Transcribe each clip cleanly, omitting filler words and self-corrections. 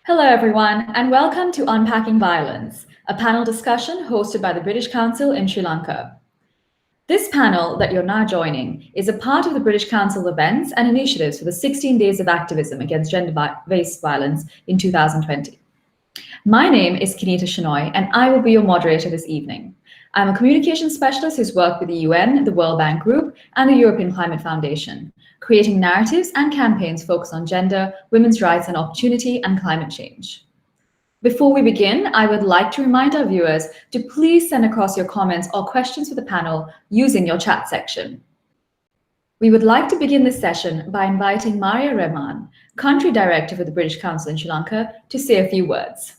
Hello, everyone, and welcome to Unpacking Violence, a panel discussion hosted by the British Council in Sri Lanka. This panel that you're now joining is a part of the British Council events and initiatives for the 16 Days of Activism Against Gender-Based Violence in 2020. My name is Kinita, Shenoy, and I will be your moderator this evening. I'm a communications specialist who's worked with the UN, the World Bank Group, and the European Climate Foundation, creating narratives and campaigns focused on gender, women's rights and opportunity, and climate change. Before we begin, I would like to remind our viewers to please send across your comments or questions for the panel using your chat section. We would like to begin this session by inviting Maria Rehman, Country Director for the British Council in Sri Lanka, to say a few words.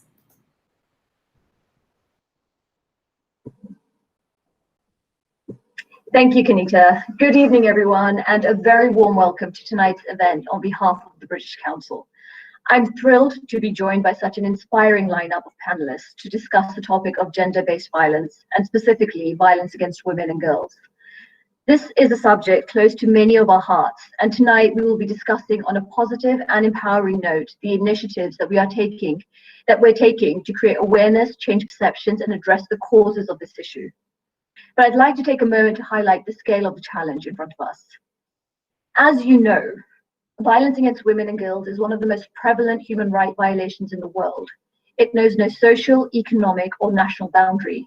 Thank you, Kinita. Good evening, everyone, and a very warm welcome to tonight's event on behalf of the British Council. I'm thrilled to be joined by such an inspiring lineup of panelists to discuss the topic of gender-based violence, and specifically violence against women and girls. This is a subject close to many of our hearts, and tonight we will be discussing on a positive and empowering note the initiatives that we're taking to create awareness, change perceptions, and address the causes of this issue. But I'd like to take a moment to highlight the scale of the challenge in front of us. As you know, violence against women and girls is one of the most prevalent human rights violations in the world. It knows no social, economic, or national boundary.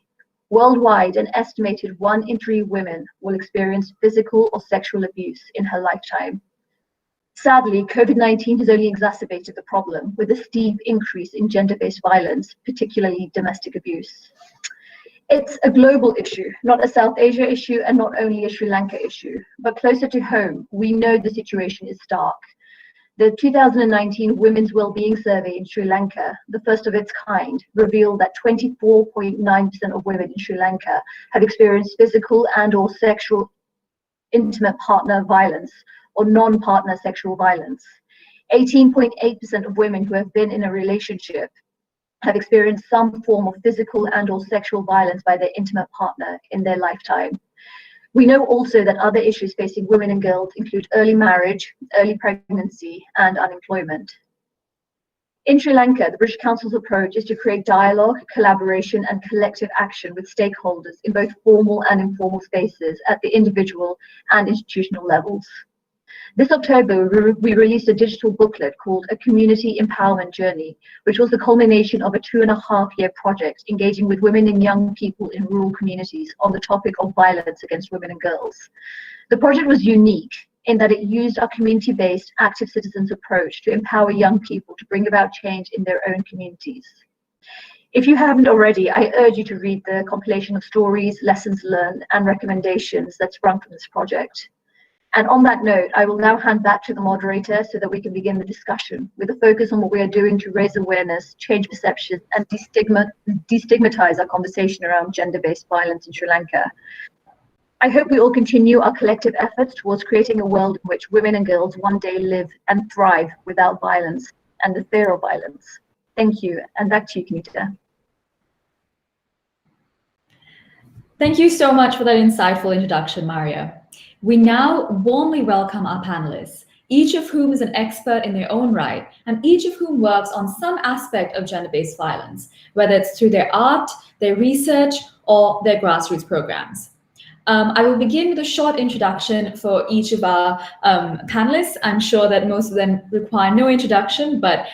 Worldwide, an estimated 1 in 3 women will experience physical or sexual abuse in her lifetime. Sadly, COVID-19 has only exacerbated the problem with a steep increase in gender-based violence, particularly domestic abuse. It's a global issue, not a South Asia issue and not only a Sri Lanka issue, but closer to home, we know the situation is stark. The 2019 Women's Wellbeing Survey in Sri Lanka, the first of its kind, revealed that 24.9% of women in Sri Lanka have experienced physical and/or sexual intimate partner violence or non-partner sexual violence. 18.8% of women who have been in a relationship have experienced some form of physical and/or sexual violence by their intimate partner in their lifetime. We know also that other issues facing women and girls include early marriage, early pregnancy, and unemployment. In Sri Lanka, the British Council's approach is to create dialogue, collaboration, and collective action with stakeholders in both formal and informal spaces at the individual and institutional levels. This October, we released a digital booklet called A Community Empowerment Journey, which was the culmination of a 2.5-year project engaging with women and young people in rural communities on the topic of violence against women and girls. The project was unique in that it used our community-based active citizens approach to empower young people to bring about change in their own communities. If you haven't already, I urge you to read the compilation of stories, lessons learned, and recommendations that sprung from this project. And on that note, I will now hand back to the moderator so that we can begin the discussion with a focus on what we are doing to raise awareness, change perception, and destigmatize our conversation around gender-based violence in Sri Lanka. I hope we all continue our collective efforts towards creating a world in which women and girls one day live and thrive without violence and the fear of violence. Thank you, and back to you, Kinita. Thank you so much for that insightful introduction, Maria. We now warmly welcome our panelists, each of whom is an expert in their own right, and each of whom works on some aspect of gender-based violence, whether it's through their art, their research, or their grassroots programs. I will begin with a short introduction for each of our panelists. I'm sure that most of them require no introduction, but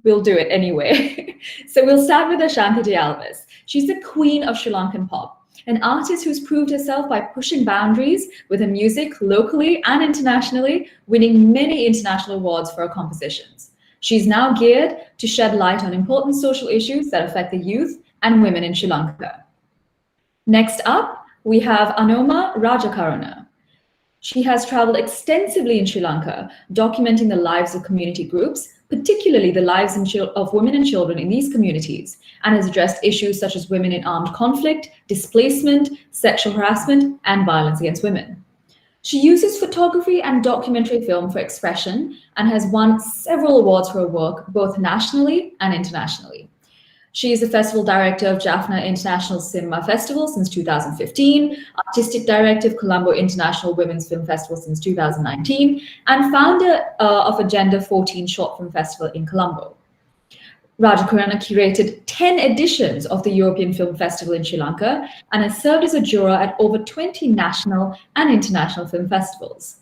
we'll do it anyway. So we'll start with Ashanthi De Alwis. She's the queen of Sri Lankan pop, an artist who's proved herself by pushing boundaries with her music locally and internationally, winning many international awards for her compositions. She's now geared to shed light on important social issues that affect the youth and women in Sri Lanka. Next up, we have Anomaa Rajakaruna. She has traveled extensively in Sri Lanka, documenting the lives of community groups, particularly the lives of women and children in these communities, and has addressed issues such as women in armed conflict, displacement, sexual harassment, and violence against women. She uses photography and documentary film for expression and has won several awards for her work, both nationally and internationally. She is the festival director of Jaffna International Cinema Festival since 2015, artistic director of Colombo International Women's Film Festival since 2019, and founder of Agenda 14 Short Film Festival in Colombo. Rajakaruna curated 10 editions of the European Film Festival in Sri Lanka and has served as a juror at over 20 national and international film festivals.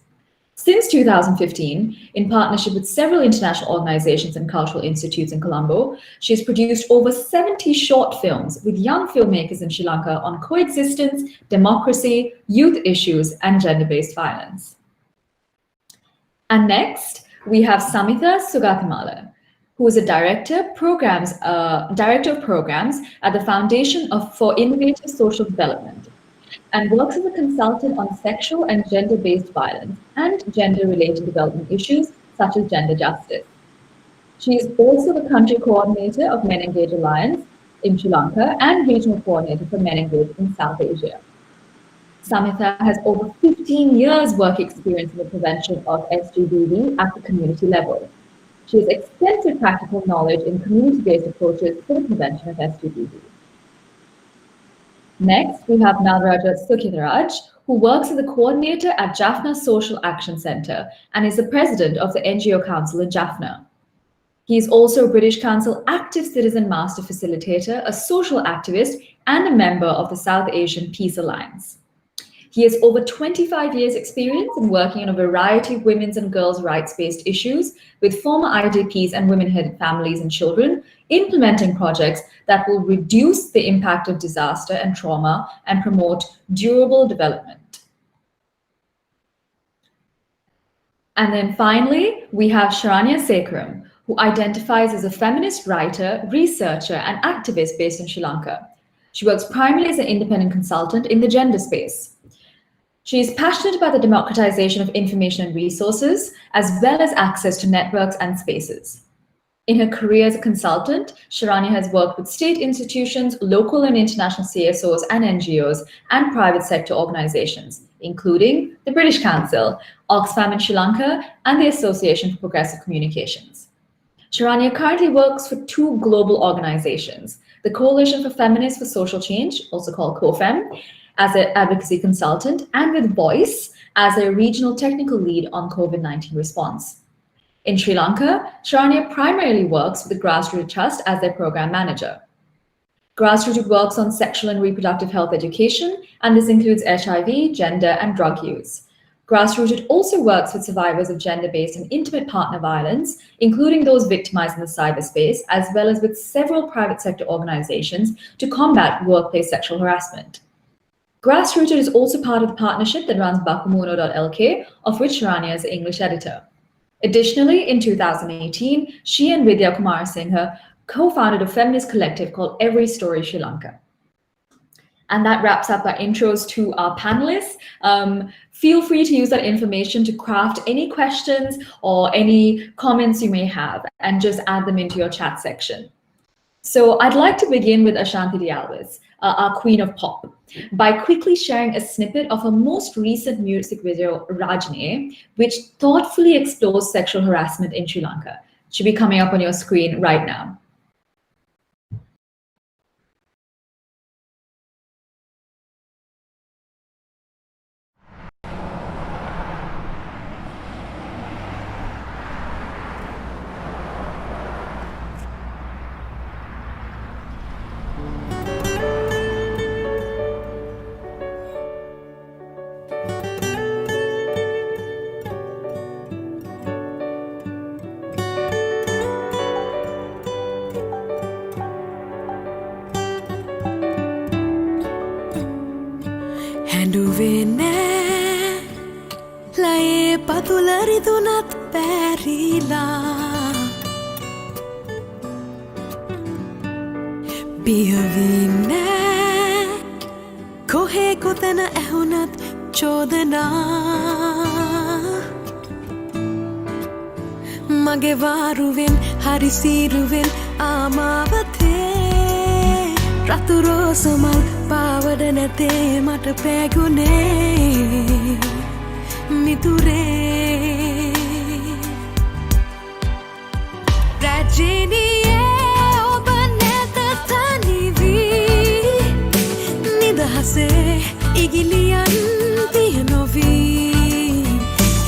Since 2015, in partnership with several international organizations and cultural institutes in Colombo, she has produced over 70 short films with young filmmakers in Sri Lanka on coexistence, democracy, youth issues, and gender-based violence. And next, we have Samitha Sugathimala, who is a director of programs at the Foundation for Innovative Social Development, and works as a consultant on sexual and gender-based violence and gender-related development issues such as gender justice. She is also the country coordinator of Men Engage Alliance in Sri Lanka and regional coordinator for Men Engage in South Asia. Samitha has over 15 years work experience in the prevention of SGBV at the community level. She has extensive practical knowledge in community-based approaches for the prevention of SGBV. Next, we have Nadarajah Sukirtharaj, who works as a coordinator at Jaffna Social Action Centre and is the president of the NGO Council in Jaffna. He is also a British Council Active Citizen Master Facilitator, a social activist, and a member of the South Asian Peace Alliance. He has over 25 years' experience in working on a variety of women's and girls' rights-based issues with former IDPs and women-headed families and children, implementing projects that will reduce the impact of disaster and trauma and promote durable development. And then finally, we have Sharanya Sekaram, who identifies as a feminist writer, researcher, and activist based in Sri Lanka. She works primarily as an independent consultant in the gender space. She is passionate about the democratization of information and resources, as well as access to networks and spaces. In her career as a consultant, Sharanya has worked with state institutions, local and international CSOs and NGOs, and private sector organizations, including the British Council, Oxfam in Sri Lanka, and the Association for Progressive Communications. Sharanya currently works for two global organizations, the Coalition for Feminists for Social Change, also called COFEM, as an advocacy consultant, and with Voice as a regional technical lead on COVID-19 response. In Sri Lanka, Sharanya primarily works with the Grassroots Trust as their program manager. Grassroots works on sexual and reproductive health education, and this includes HIV, gender, and drug use. Grassroots also works with survivors of gender-based and intimate partner violence, including those victimized in the cyberspace, as well as with several private sector organizations to combat workplace sexual harassment. Grassrooted is also part of the partnership that runs Bakumuno.lk, of which Sharanya is the English editor. Additionally, in 2018, she and Vidya Kumar Singha co-founded a feminist collective called Every Story Sri Lanka. And that wraps up our intros to our panelists. Feel free to use that information to craft any questions or any comments you may have, and just add them into your chat section. So I'd like to begin with Ashanthi De Alwis, our queen of pop, by quickly sharing a snippet of her most recent music video, Rajne, which thoughtfully explores sexual harassment in Sri Lanka. It should be coming up on your screen right now. Patularitunath perila biyavine kohe kotana ehunat chodana mage varuven harisiruven amawathe raturo samal pawada nathe mata pegune miture rajiniye oba neta tanivi nidahase igiliyan tihnovi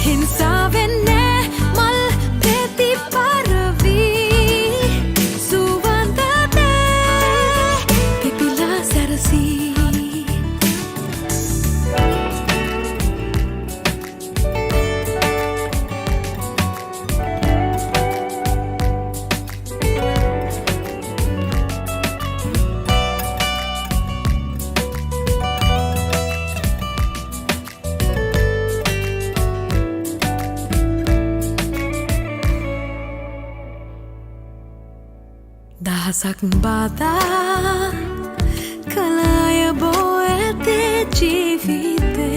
hinsavenne mal preti paravi sakbada kalaya boete jivite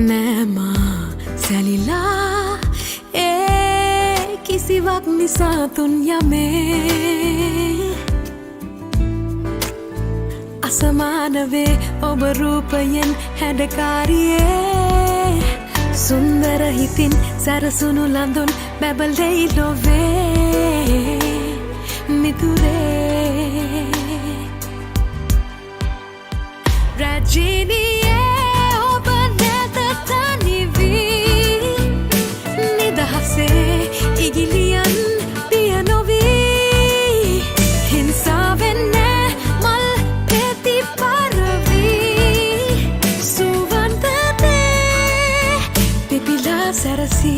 nema salila e kisiwak nisa dunya mein asamanave oba roopayen hadakariye sundara hitin sarasunu landun babaldei love midure rajiniye oba neta tanivi nidahase igilian pianovi hinsavenne mal peti paravi suvantade pipila sarasi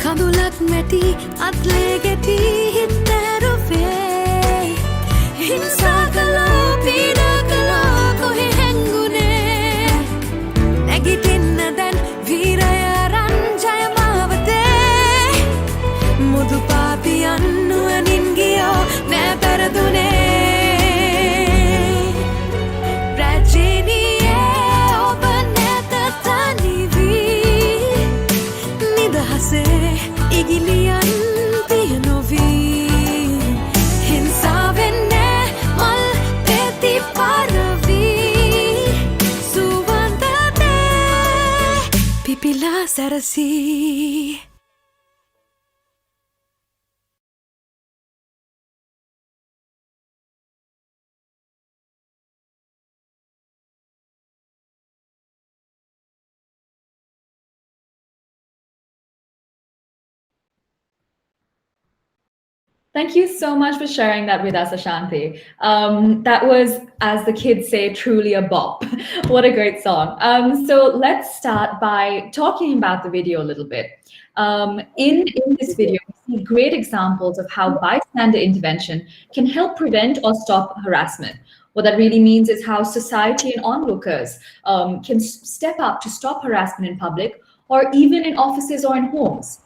kadulak meti atlegeti hitteruve hinsakala pidakala kohe hengune nagitinna dan veeraya ranjayamavate mudu papiyannu aningiyo neparadune rajiniye oba neta tanivi nidahase igilian pianovi hinsavenne mal peti paravi suvantade pipila sarasi. Thank you so much for sharing that with us, Ashanthi. That was, as the kids say, truly a bop. What a great song. So let's start by talking about the video a little bit. In this video, we see great examples of how bystander intervention can help prevent or stop harassment. What that really means is how society and onlookers can step up to stop harassment in public or even in offices or in homes.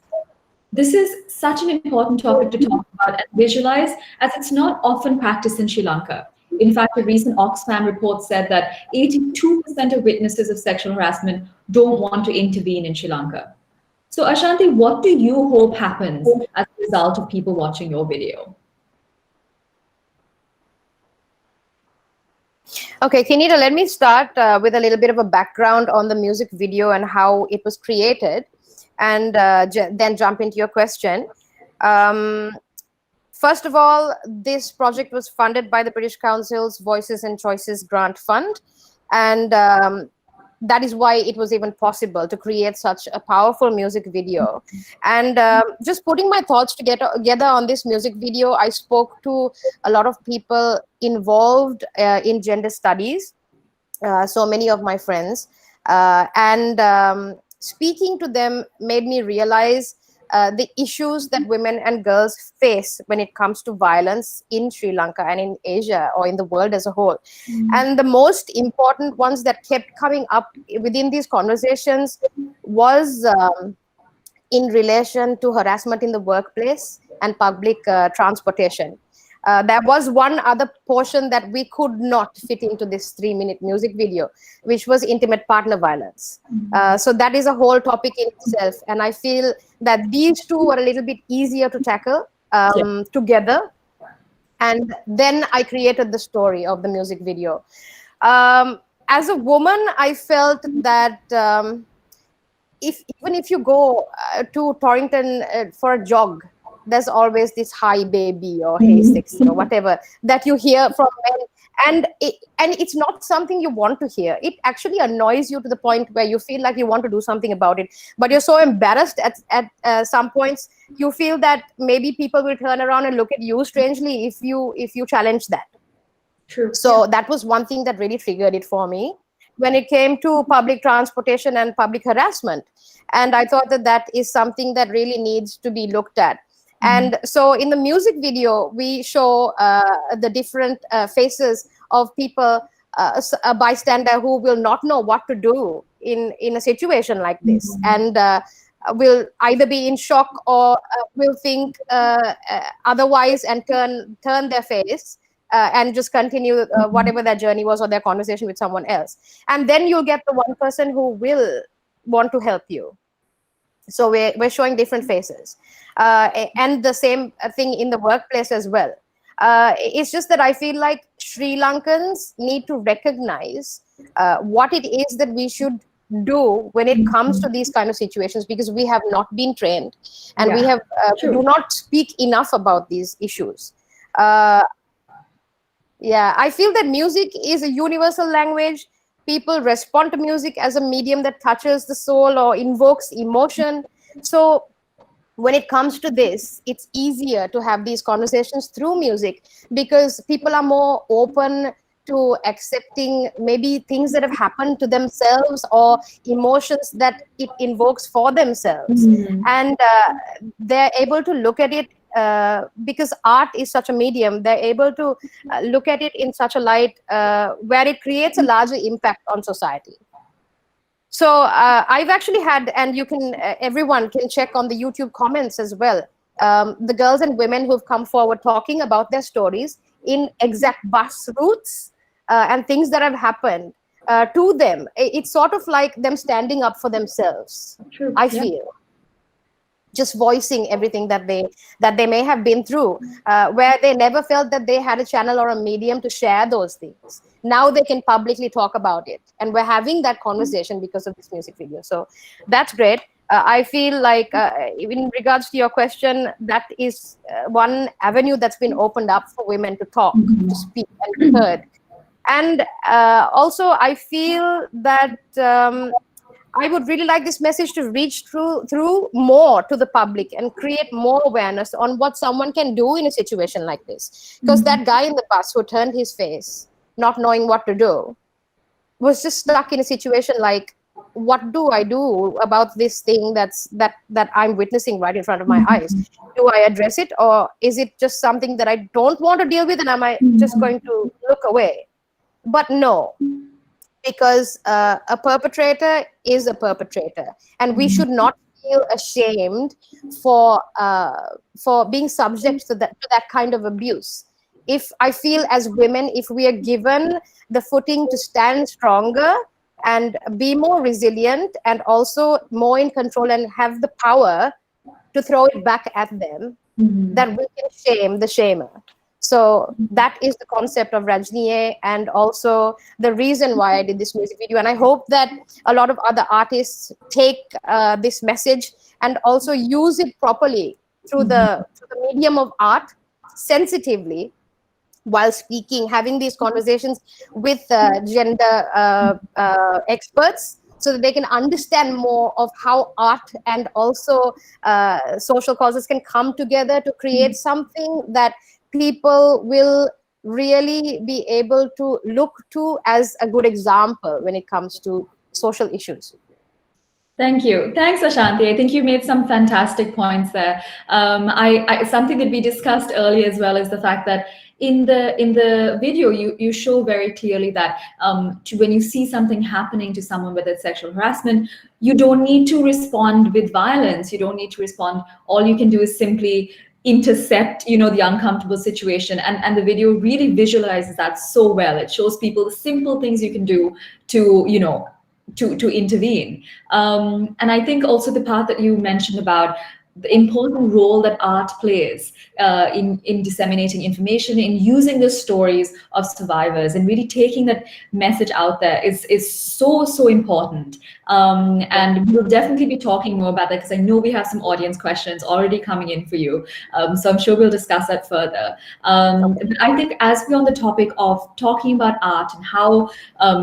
This is such an important topic to talk about and visualize, as it's not often practiced in Sri Lanka. In fact, a recent Oxfam report said that 82% of witnesses of sexual harassment don't want to intervene in Sri Lanka. So Ashanthi, what do you hope happens as a result of people watching your video? Okay, Kinita, let me start with a little bit of a background on the music video and how it was created, and then jump into your question. First of all, this project was funded by the British Council's Voices and Choices Grant Fund, and that is why it was even possible to create such a powerful music video. And just putting my thoughts together on this music video, I spoke to a lot of people involved in gender studies, so many of my friends, and speaking to them made me realize the issues that women and girls face when it comes to violence in Sri Lanka and in Asia or in the world as a whole. And the most important ones that kept coming up within these conversations was in relation to harassment in the workplace and public transportation. There was one other portion that we could not fit into this 3-minute music video, which was intimate partner violence. So that is a whole topic in itself. And I feel that these two were a little bit easier to tackle together. And then I created the story of the music video. As a woman, I felt that even if you go to Torrington for a jog, there's always this hi baby or hey sexy or whatever that you hear from men, and it's not something you want to hear. It actually annoys you to the point where you feel like you want to do something about it, but you're so embarrassed at some points you feel that maybe people will turn around and look at you strangely if you challenge that. True. So that was one thing that really triggered it for me when it came to public transportation and public harassment. And I thought that is something that really needs to be looked at. And so in the music video, we show the different faces of people, a bystander who will not know what to do in a situation like this, and will either be in shock or will think otherwise and turn their face and just continue whatever their journey was or their conversation with someone else. And then you'll get the one person who will want to help you. So we're showing different faces, and the same thing in the workplace as well. It's just that I feel like Sri Lankans need to recognize what it is that we should do when it comes to these kind of situations, because we have not been trained, and we have do not speak enough about these issues. Yeah, I feel that music is a universal language. People respond to music as a medium that touches the soul or invokes emotion. So when it comes to this, it's easier to have these conversations through music, because people are more open to accepting maybe things that have happened to themselves or emotions that it invokes for themselves. And they're able to look at it, because art is such a medium, they're able to look at it in such a light where it creates a larger impact on society. So I've actually had, and you can, everyone can check on the YouTube comments as well, the girls and women who've come forward talking about their stories in exact bus routes and things that have happened to them. It's sort of like them standing up for themselves, I feel. Just voicing everything that they may have been through, where they never felt that they had a channel or a medium to share those things. Now they can publicly talk about it, and we're having that conversation because of this music video. So that's great. I feel like in regards to your question, that is one avenue that's been opened up for women to talk, to speak, and be heard. And also I feel that I would really like this message to reach through more to the public and create more awareness on what someone can do in a situation like this. Because that guy in the bus who turned his face, not knowing what to do, was just stuck in a situation like, what do I do about this thing that I'm witnessing right in front of my eyes? Do I address it, or is it just something that I don't want to deal with, and am I just going to look away? But no. Because a perpetrator is a perpetrator, and we should not feel ashamed for being subject to that kind of abuse. If I feel as women, if we are given the footing to stand stronger and be more resilient and also more in control and have the power to throw it back at them, that we can shame the shamer. So that is the concept of Rajniye, and also the reason why I did this music video. And I hope that a lot of other artists take this message and also use it properly through the medium of art, sensitively, while speaking, having these conversations with gender experts, so that they can understand more of how art and also social causes can come together to create something that people will really be able to look to as a good example when it comes to social issues. Thank you. Thanks, Ashanthi. I think you made some fantastic points there. Something that we discussed earlier as well is the fact that in the video, you show very clearly that when you see something happening to someone, whether it's sexual harassment, you don't need to respond with violence. You don't need to respond. All you can do is simply intercept, the uncomfortable situation, and the video really visualizes that so well. It shows people the simple things you can do to intervene. And I think also the part that you mentioned about the important role that art plays in disseminating information, in using the stories of survivors, and really taking that message out there is so important. And we'll definitely be talking more about that, because I know we have some audience questions already coming in for you. So I'm sure we'll discuss that further. But I think as we're on the topic of talking about art and how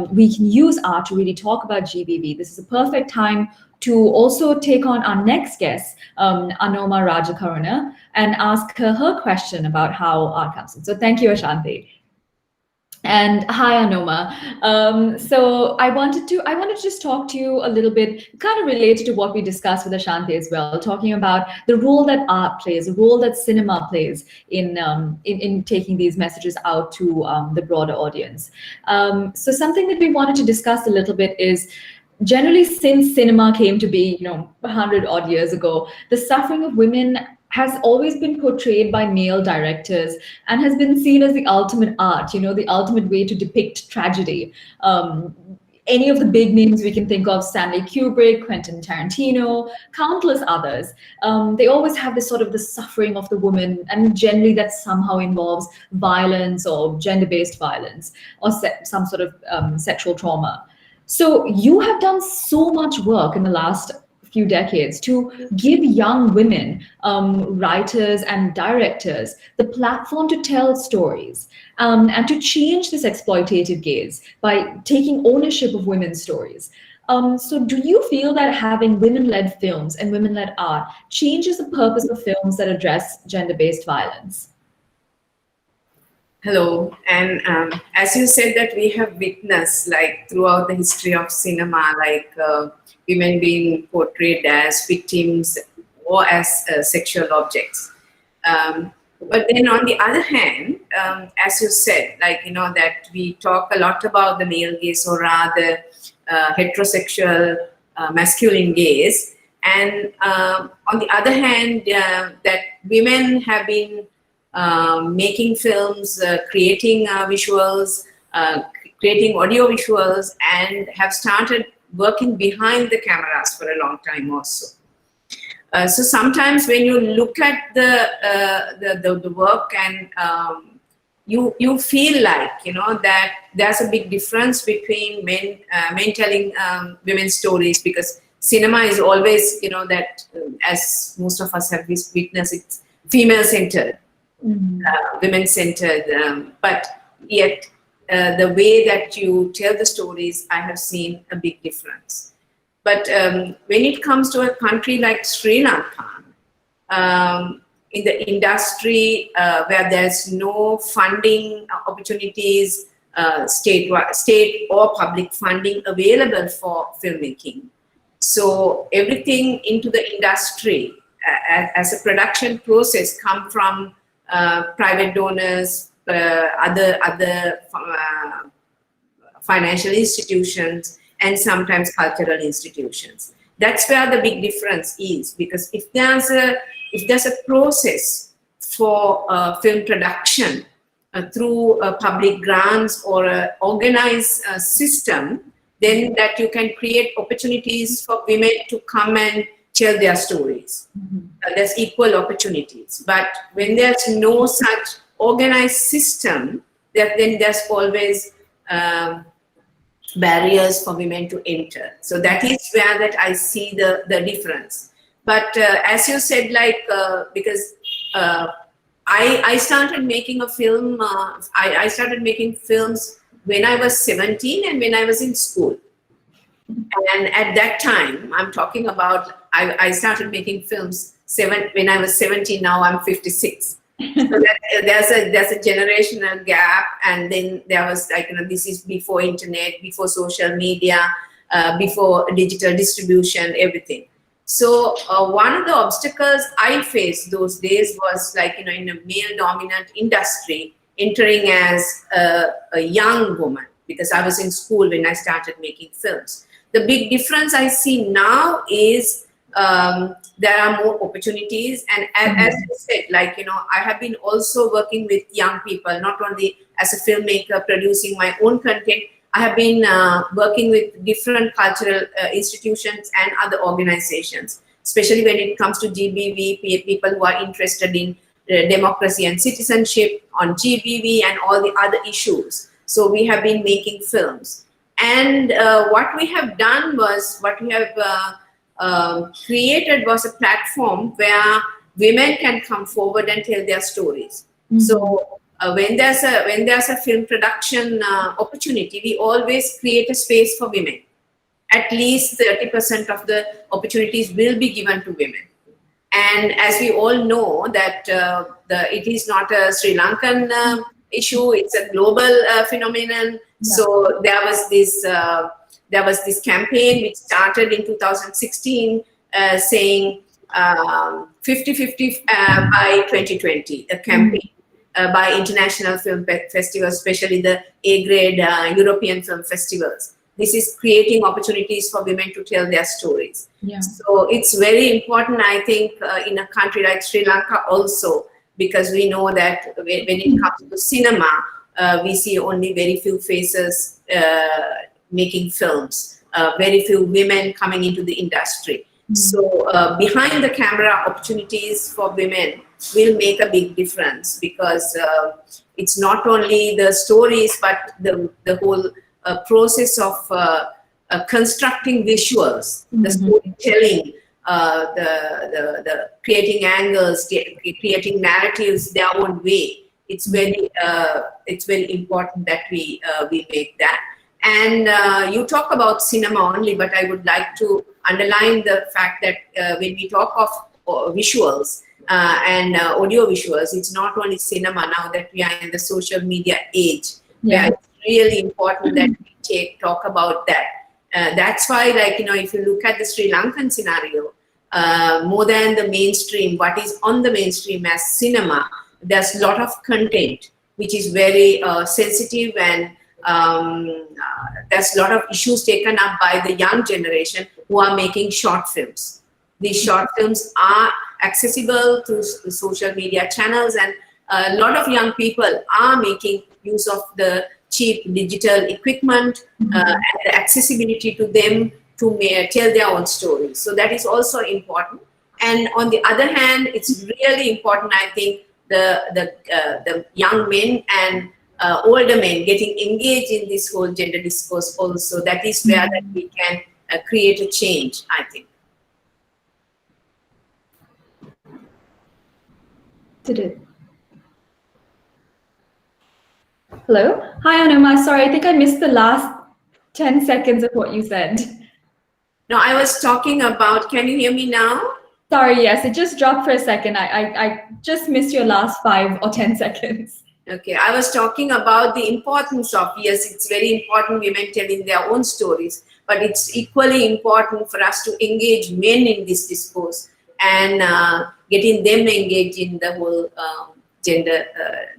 we can use art to really talk about GBV, this is a perfect time to also take on our next guest, Anomaa Rajakaruna, and ask her question about how art comes in. So thank you, Ashanthi. And hi, Anoma. So I wanted to just talk to you a little bit, kind of related to what we discussed with Ashanthi as well, talking about the role that art plays, the role that cinema plays in taking these messages out to the broader audience. So something that we wanted to discuss a little bit is, generally, since cinema came to be, 100 odd years ago, the suffering of women has always been portrayed by male directors and has been seen as the ultimate art, the ultimate way to depict tragedy. Any of the big names we can think of, Stanley Kubrick, Quentin Tarantino, countless others, they always have this sort of the suffering of the woman, and generally that somehow involves violence or gender-based violence or some sort of sexual trauma. So you have done so much work in the last few decades to give young women, writers and directors, the platform to tell stories, and to change this exploitative gaze by taking ownership of women's stories. So do you feel that having women-led films and women-led art changes the purpose of films that address gender-based violence? Hello, and as you said that we have witnessed, like, throughout the history of cinema, like women being portrayed as victims or as sexual objects. But then on the other hand, as you said, like, that we talk a lot about the male gaze, or rather heterosexual masculine gaze. And on the other hand, that women have been making films, creating visuals, creating audio visuals, and have started working behind the cameras for a long time also. So sometimes when you look at the work, and you feel like, that there's a big difference between men telling women's stories, because cinema is always, that as most of us have witnessed, it's female-centered. Women-centered, but yet the way that you tell the stories, I have seen a big difference. But when it comes to a country like Sri Lanka, in the industry where there's no funding opportunities, state or public funding available for filmmaking, so everything into the industry as a production process come from private donors, other financial institutions, and sometimes cultural institutions. That's where the big difference is, because if there's a process for film production through public grants or an organized system, then that you can create opportunities for women to come and tell their stories. There's equal opportunities. But when there's no such organized system, then there's always barriers for women to enter. So that is where that I see the difference. But as you said, like, because I started making a film, I started making films when I was 17 and when I was in school. And at that time, I'm talking about, I started making films when I was 17. Now I'm 56. So there's a generational gap, and then there was, like, this is before internet, before social media, before digital distribution, everything. So one of the obstacles I faced those days was, like, in a male-dominant industry, entering as a young woman, because I was in school when I started making films. The big difference I see now is there are more opportunities, and as you said, like, I have been also working with young people, not only as a filmmaker producing my own content. I have been working with different cultural institutions and other organizations, especially when it comes to GBV, people who are interested in democracy and citizenship, on GBV and all the other issues. So we have been making films. And what we have done was, what we have created was a platform where women can come forward and tell their stories. So when there's a film production opportunity, we always create a space for women. At least 30% of the opportunities will be given to women. And as we all know that it is not a Sri Lankan issue. It's a global phenomenon. So there was this campaign which started in 2016 saying 50-50 by 2020, a campaign by international film festivals, especially the A-grade European film festivals. This is creating opportunities for women to tell their stories. So it's very important, I think, in a country like Sri Lanka also, because we know that when it comes to cinema, we see only very few faces making films, very few women coming into the industry. So behind the camera opportunities for women will make a big difference, because it's not only the stories, but the whole process of constructing visuals, the storytelling, the creating angles, creating narratives their own way. It's very important that we make that. And you talk about cinema only, but I would like to underline the fact that when we talk of visuals and audio visuals, it's not only cinema now that we are in the social media age. Where it's really important that we talk about that. That's why, like, if you look at the Sri Lankan scenario, more than the mainstream, what is on the mainstream as cinema, there's a lot of content which is very sensitive, and there's a lot of issues taken up by the young generation who are making short films. These short films are accessible through social media channels, and a lot of young people are making use of the cheap digital equipment and the accessibility to them to tell their own stories. So that is also important. And on the other hand, it's really important, I think, the young men and older men getting engaged in this whole gender discourse also. That is where that we can create a change, I think. Did it? Hello? Hi, Anomaa. Sorry, I think I missed the last 10 seconds of what you said. No, I was talking about, can you hear me now? Sorry, yes, it just dropped for a second. I just missed your last 5 or 10 seconds. Okay, I was talking about the importance of, yes, it's very important women telling their own stories, but it's equally important for us to engage men in this discourse and getting them engaged in the whole gender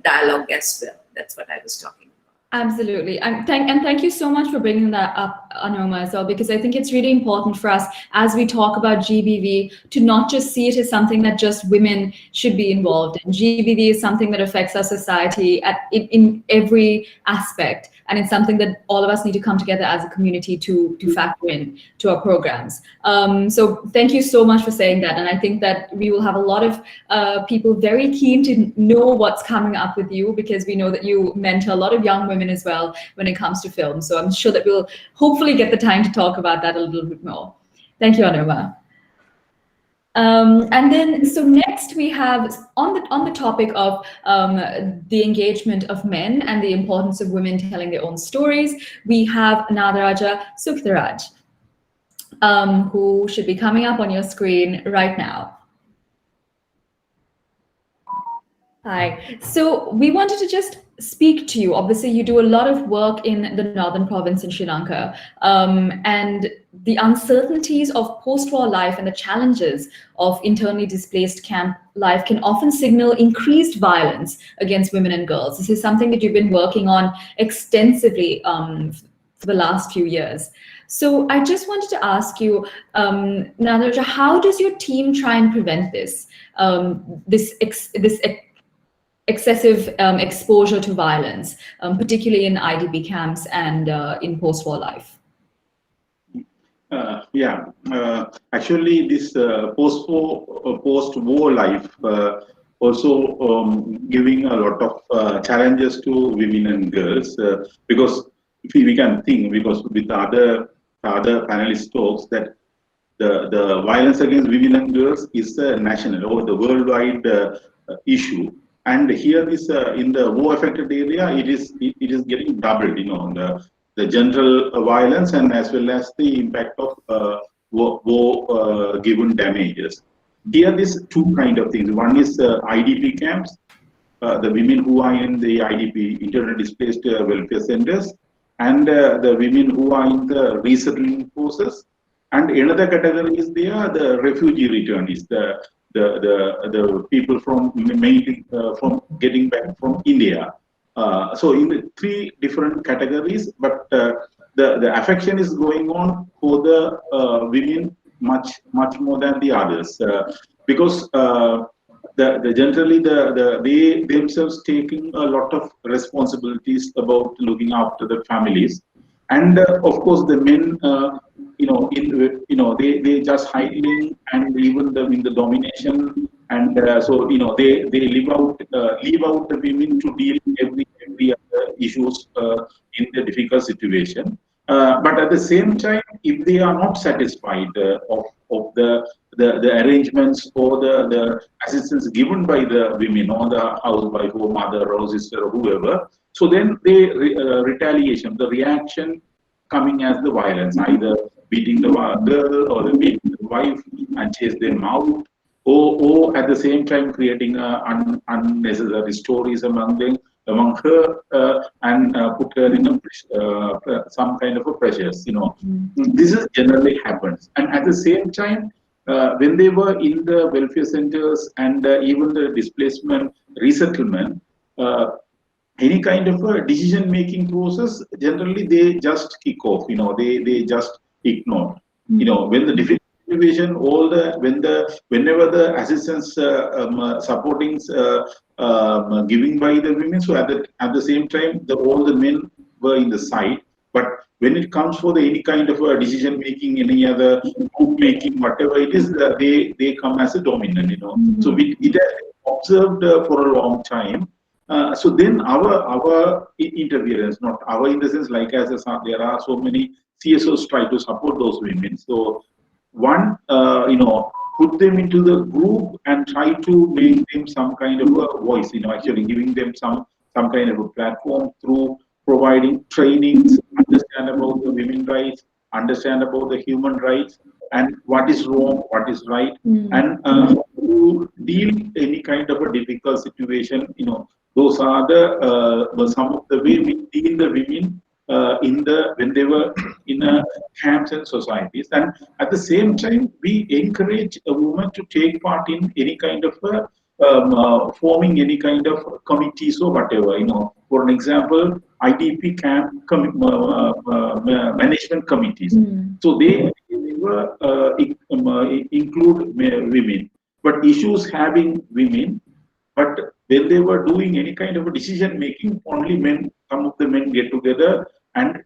dialogue as well. That's what I was talking about. Absolutely. And thank you so much for bringing that up, Anomaa, as well, because I think it's really important for us as we talk about GBV to not just see it as something that just women should be involved in. GBV is something that affects our society in every aspect. And it's something that all of us need to come together as a community to factor in to our programs. So thank you so much for saying that. And I think that we will have a lot of people very keen to know what's coming up with you, because we know that you mentor a lot of young women as well when it comes to film. So I'm sure that we'll hopefully get the time to talk about that a little bit more. Thank you, Anomaa. And then, so next we have on the topic of the engagement of men and the importance of women telling their own stories, we have Nadarajah Sukirtharaj, who should be coming up on your screen right now. Hi. So we wanted to just speak to you. Obviously, you do a lot of work in the northern province in Sri Lanka, and the uncertainties of post-war life and the challenges of internally displaced camp life can often signal increased violence against women and girls. This is something that you've been working on extensively for the last few years. So I just wanted to ask you, Nadarajah, how does your team try and prevent this, excessive exposure to violence, particularly in IDP camps and in post-war life? Actually, this post-war life also giving a lot of challenges to women and girls, because we can think, because with other panelist talks, that the violence against women and girls is a national or the worldwide issue. And here, this in the war-affected area, it is getting doubled. The general violence and as well as the impact of war given damages. Here, these two kind of things. One is IDP camps, the women who are in the IDP, internally displaced welfare centers, and the women who are in the resettling process. And another category is there, the refugee returnees, the people from mainly from getting back from India. So in the three different categories, but the affection is going on for the women much more than the others, because generally they themselves taking a lot of responsibilities about looking after the families, and of course the men, they just hiding, and even in the domination, and so they leave out the women to deal with every other issues in the difficult situation. But at the same time, if they are not satisfied of the arrangements or the assistance given by the women or the housewife or mother or sister or whoever, so then the retaliation, the reaction coming as the violence, either beating the girl or the beating the wife and chase them out, or at the same time creating unnecessary stories among her and put her in some kind of a pressures. This is generally happens, and at the same time, when they were in the welfare centers and even the displacement resettlement, any kind of a decision-making process, generally they just kick off. They just ignore. When the difficult situation, whenever the assistance supporting giving by the women, so at the same time, all the men were in the side. But when it comes for any kind of a decision making, any other group making, whatever it is, they come as a dominant. So it has been observed for a long time. So then our interference, not our in the sense, like as there are so many CSOs try to support those women. So one, put them into the group and try to make them some kind of a voice. Actually giving them some kind of a platform through providing trainings, understand about the women's rights, understand about the human rights, and what is wrong, what is right, and how to deal any kind of a difficult situation. Those are the some of the way we deal the women when they were in camps and societies. And at the same time, we encourage a woman to take part in any kind of forming any kind of committees or whatever. For an example, IDP camp management committees. So they include women, but issues having women. But when they were doing any kind of a decision making, only men, some of the men get together and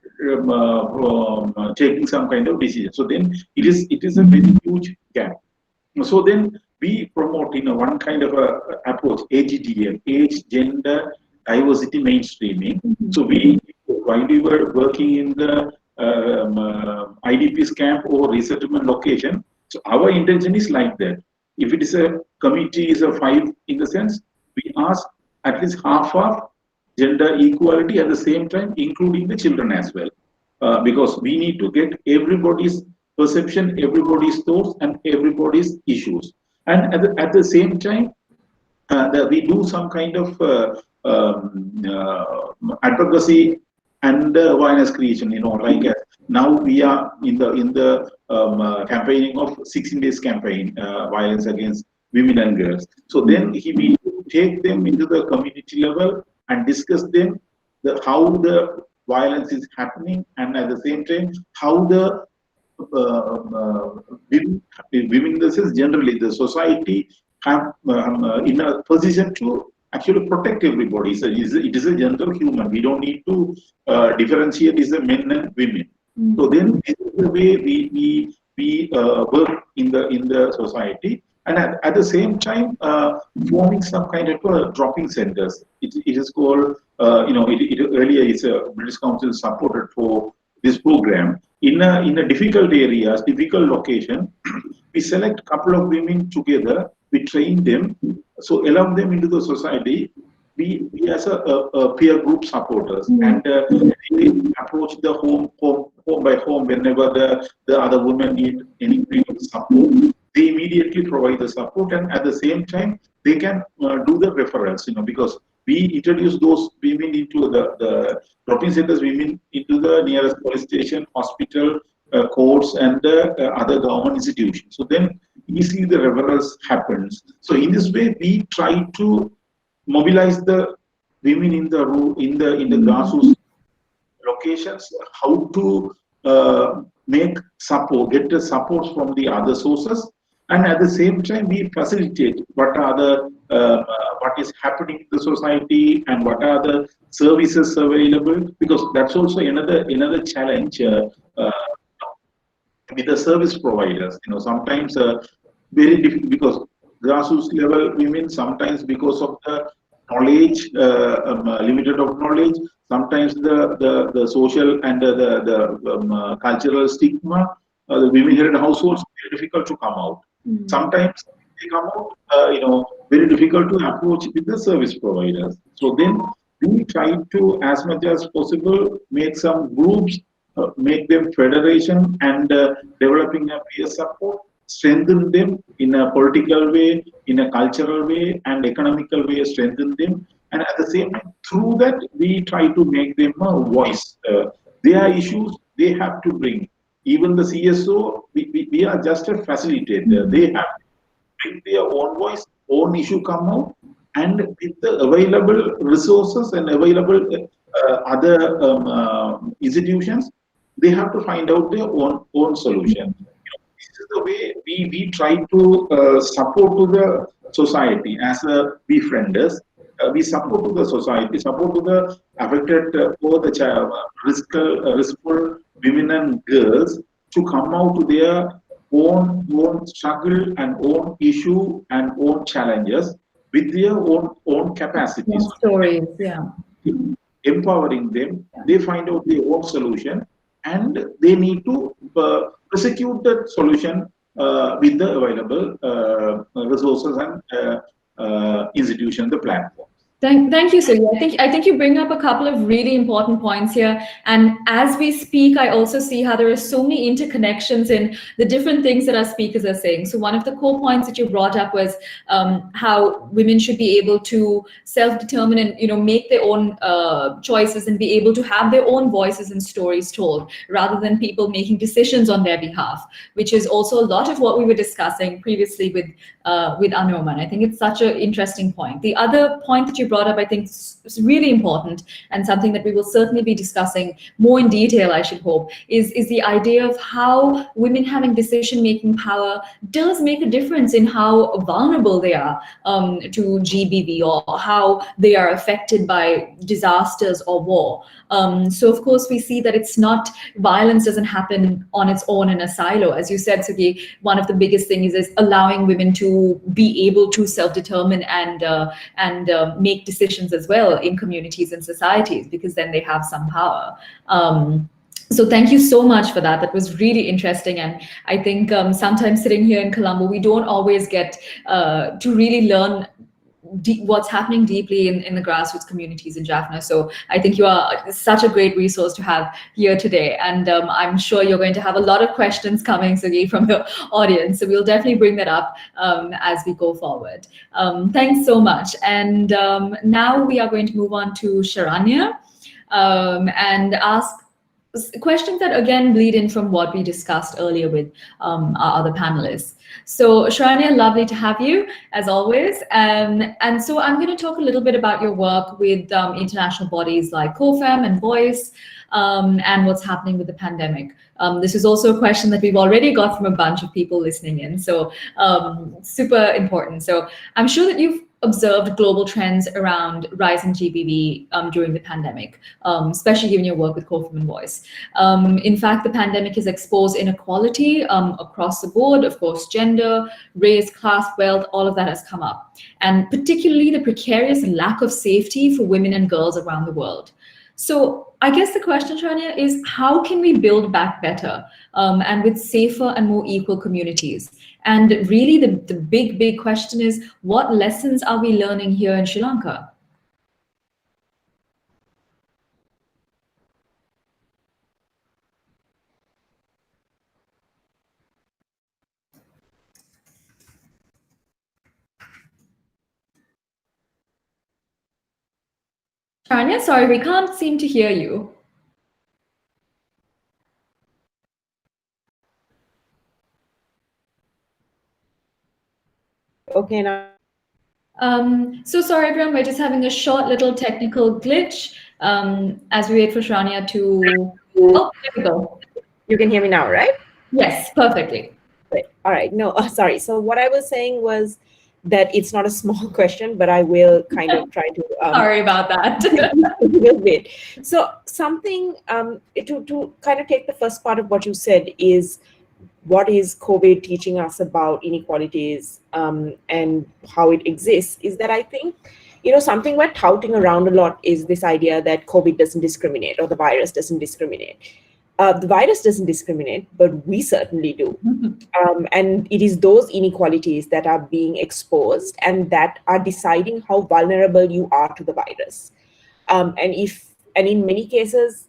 taking some kind of decision. So then it is a very huge gap. So then we promote one kind of a approach, AGDM, age, gender, diversity, mainstreaming. So while we were working in the IDP's camp or resettlement location, so our intention is like that. If it is a committee is a 5 in the sense, we ask at least half of gender equality at the same time, including the children as well, because we need to get everybody's perception, everybody's thoughts, and everybody's issues. And at the same time, we do some kind of advocacy and awareness creation. Like now we are in the campaigning of 16 days campaign, violence against women and girls. So then we take them into the community level and discuss them how the violence is happening, and at the same time how the women, this is generally the society have in a position to actually protect everybody. So it is a general human. We don't need to differentiate is a men and women. So then this is the way we work in the society, and at the same time forming some kind of dropping centers. It is called earlier it's a British Council supported for this program in a difficult areas, difficult location. We select a couple of women together. We train them, so allow them into the society. We as a peer group supporters, and we approach the home by home whenever the other women need any kind of support. They immediately provide the support, and at the same time they can do the referrals. Because we introduce those women into the drop-in centers, women into the nearest police station, hospital, courts, and other government institutions. So then easily the referrals happens. So in this way, we try to mobilize the women in the grassroots locations, how to get the support from the other sources, and at the same time we facilitate what is happening in the society and what are the services available, because that's also another challenge with the service providers. Sometimes very difficult, because grassroots level women, sometimes because of the knowledge, limited of knowledge, sometimes the social and the cultural stigma, the women here in households, very difficult to come out. Sometimes they come out, very difficult to approach with the service providers. So then we try to, as much as possible, make some groups, make them federation, and developing a peer support, strengthen them in a political way, in a cultural way, and economical way, strengthen them. And at the same time, through that, we try to make them a voice. Their issues, they have to bring. Even the CSO, we are just a facilitator. They have to bring their own voice, own issue come out, and with the available resources and available other institutions, they have to find out their own solution. This is the way we try to support to the society as a befrienders. We support to the society, support to the affected or the riskful women and girls to come out to their own struggle and own issue and own challenges with their own capacities. Stories, yeah. Empowering them, they find out their own solution, and they need to prosecute that solution with the available resources and institutions, the platform. Thank you, Sylvia. I think you bring up a couple of really important points here. And as we speak, I also see how there are so many interconnections in the different things that our speakers are saying. So one of the core points that you brought up was how women should be able to self-determine and make their own choices and be able to have their own voices and stories told, rather than people making decisions on their behalf, which is also a lot of what we were discussing previously with Anomaa. And I think it's such an interesting point. The other point that you brought up, I think, is really important, and something that we will certainly be discussing more in detail, I should hope, is the idea of how women having decision-making power does make a difference in how vulnerable they are to GBV, or how they are affected by disasters or war. So of course we see that it's not, violence doesn't happen on its own in a silo. As you said, Sugi, one of the biggest things is allowing women to be able to self-determine and make decisions as well in communities and societies, because then they have some power. So thank you so much for that. That was really interesting. And I think sometimes sitting here in Colombo, we don't always get to really learn what's happening deeply in the grassroots communities in Jaffna. So I think you are such a great resource to have here today. And I'm sure you're going to have a lot of questions coming, Sugi, from the audience. So we'll definitely bring that up as we go forward. Thanks so much. And now we are going to move on to Sharanya and ask questions that again bleed in from what we discussed earlier with our other panelists. So Sharanya, lovely to have you as always. And so I'm going to talk a little bit about your work with international bodies like COFAM and Voice, and what's happening with the pandemic. This is also a question that we've already got from a bunch of people listening in, so super important. So I'm sure that you've observed global trends around rising GBV during the pandemic, especially given your work with COFAM and Voice. In fact, the pandemic has exposed inequality across the board. Of course, gender, race, class, wealth, all of that has come up. And particularly the precarious lack of safety for women and girls around the world. So I guess the question, Sharanya, is how can we build back better and with safer and more equal communities? And really the big question is, what lessons are we learning here in Sri Lanka? Sharanya, sorry, we can't seem to hear you. Okay, now. So sorry, everyone, we're just having a short little technical glitch as we wait for Sharanya to... Oh, there we go. You can hear me now, right? Yes, perfectly. Great. All right. No, sorry. So what I was saying was that it's not a small question, but I will kind of try to... Sorry about that. a little bit. So something to kind of take the first part of what you said is, what is COVID teaching us about inequalities and how it exists, is that I think, something we're touting around a lot is this idea that COVID doesn't discriminate, or the virus doesn't discriminate. The virus doesn't discriminate, but we certainly do. And it is those inequalities that are being exposed and that are deciding how vulnerable you are to the virus. And in many cases,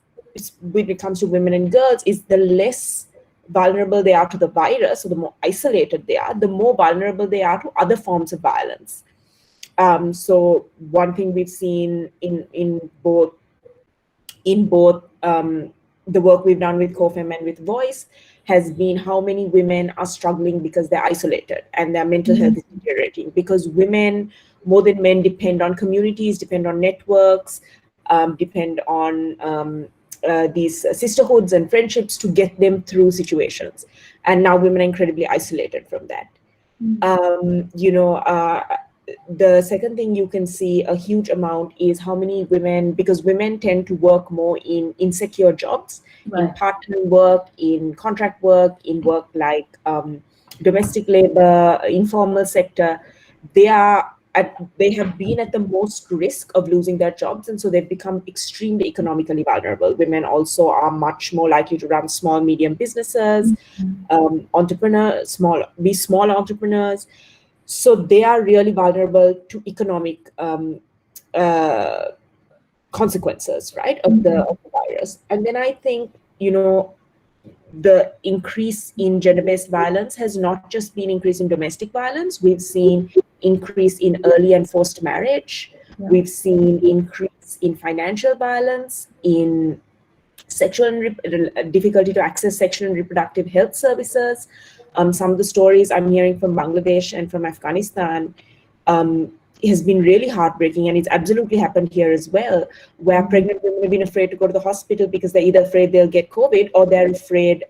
when it comes to women and girls, is the less vulnerable they are to the virus, or the more isolated they are, the more vulnerable they are to other forms of violence. So one thing we've seen in both the work we've done with COFEM and with Voice has been how many women are struggling because they're isolated and their mental health is deteriorating, because women, more than men, depend on communities, depend on networks, depend on these sisterhoods and friendships to get them through situations. And now women are incredibly isolated from that. The second thing you can see a huge amount is how many women, because women tend to work more in insecure jobs, Right. in part-time work, in contract work, in work like domestic labor, informal sector. They have been at the most risk of losing their jobs, and so they've become extremely economically vulnerable. Women also are much more likely to run small, medium businesses, be small entrepreneurs. So they are really vulnerable to economic consequences, right, of the virus. And then I think, the increase in gender-based violence has not just been increase in domestic violence. We've seen increase in early and forced marriage. Yeah. We've seen increase in financial violence, in difficulty to access sexual and reproductive health services. Some of the stories I'm hearing from Bangladesh and from Afghanistan has been really heartbreaking, and it's absolutely happened here as well, where pregnant women have been afraid to go to the hospital because they're either afraid they'll get COVID, or they're afraid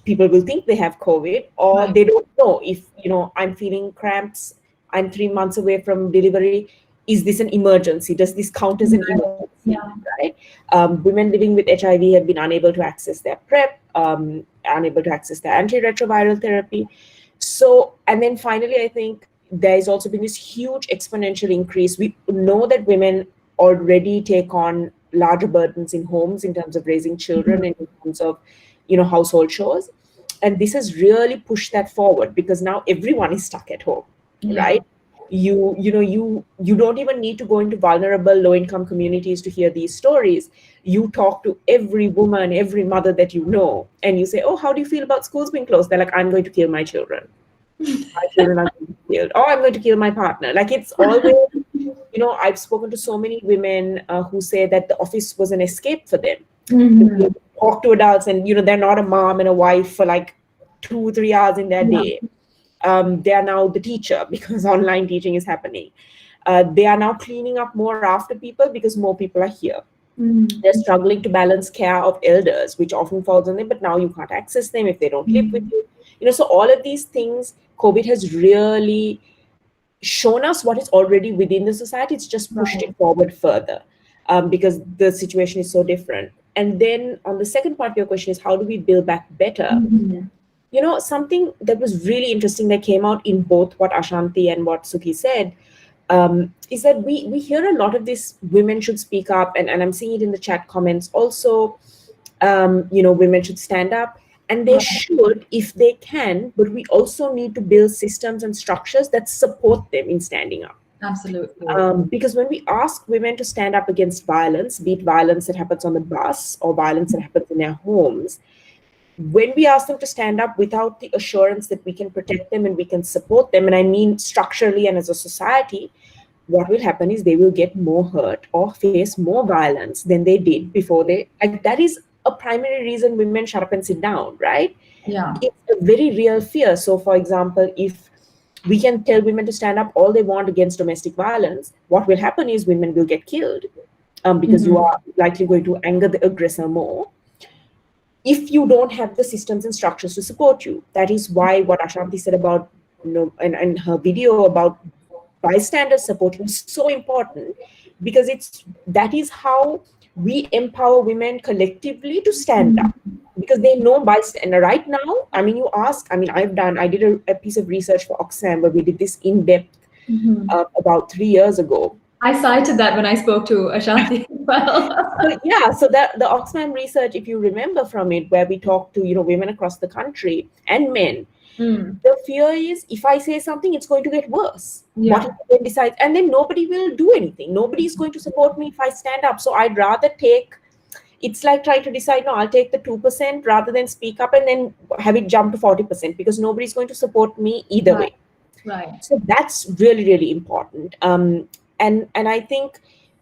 people will think they have COVID, or they don't know if, I'm feeling cramps, I'm 3 months away from delivery. Is this an emergency? Does this count as an emergency? Yeah. Right? Women living with HIV have been unable to access their PrEP, unable to access their antiretroviral therapy. So, and then finally, I think there's also been this huge exponential increase. We know that women already take on larger burdens in homes in terms of raising children and in terms of, household chores. And this has really pushed that forward, because now everyone is stuck at home, right? You don't even need to go into vulnerable low-income communities to hear these stories. You talk to every woman, every mother that you know, and you say, oh, how do you feel about schools being closed? They're like, I'm going to kill my children. My children are going to be killed. Or I'm going to kill my partner. Like, it's always, I've spoken to so many women who say that the office was an escape for them. They talk to adults and, they're not a mom and a wife for like 2-3 hours in their day. They are now the teacher because online teaching is happening. They are now cleaning up more after people because more people are here. They're struggling to balance care of elders, which often falls on them, but now you can't access them if they don't live with you. So all of these things, COVID has really shown us what is already within the society. It's just pushed it forward further because the situation is so different. And then on the second part of your question is, how do we build back better? Something that was really interesting that came out in both what Ashanthi and what Suki said is that we hear a lot of this, women should speak up, and I'm seeing it in the chat comments also, women should stand up, and they should if they can, but we also need to build systems and structures that support them in standing up. Absolutely. Because when we ask women to stand up against violence, be it violence that happens on the bus or violence that happens in their homes, when we ask them to stand up without the assurance that we can protect them and we can support them, and I mean structurally and as a society, what will happen is they will get more hurt or face more violence than they did before they, and that is a primary reason women shut up and sit down, right? Yeah. It's a very real fear. So for example, if we can tell women to stand up all they want against domestic violence, what will happen is women will get killed, because you are likely going to anger the aggressor more if you don't have the systems and structures to support you. That is why what Ashanthi said about, and her video about bystander support was so important, because that is how we empower women collectively to stand up, because they know bystander. Right now, I did a piece of research for Oxfam where we did this in depth about 3 years ago. I cited that when I spoke to Ashanthi as well. So that the Oxfam research, if you remember from it, where we talked to women across the country and men, the fear is if I say something, it's going to get worse. Yeah. What if they decide? And then nobody will do anything. Nobody is going to support me if I stand up. So I'd rather it's like trying to decide, no, I'll take the 2% rather than speak up and then have it jump to 40%, because nobody's going to support me either way. Right. So that's really, really important. And I think,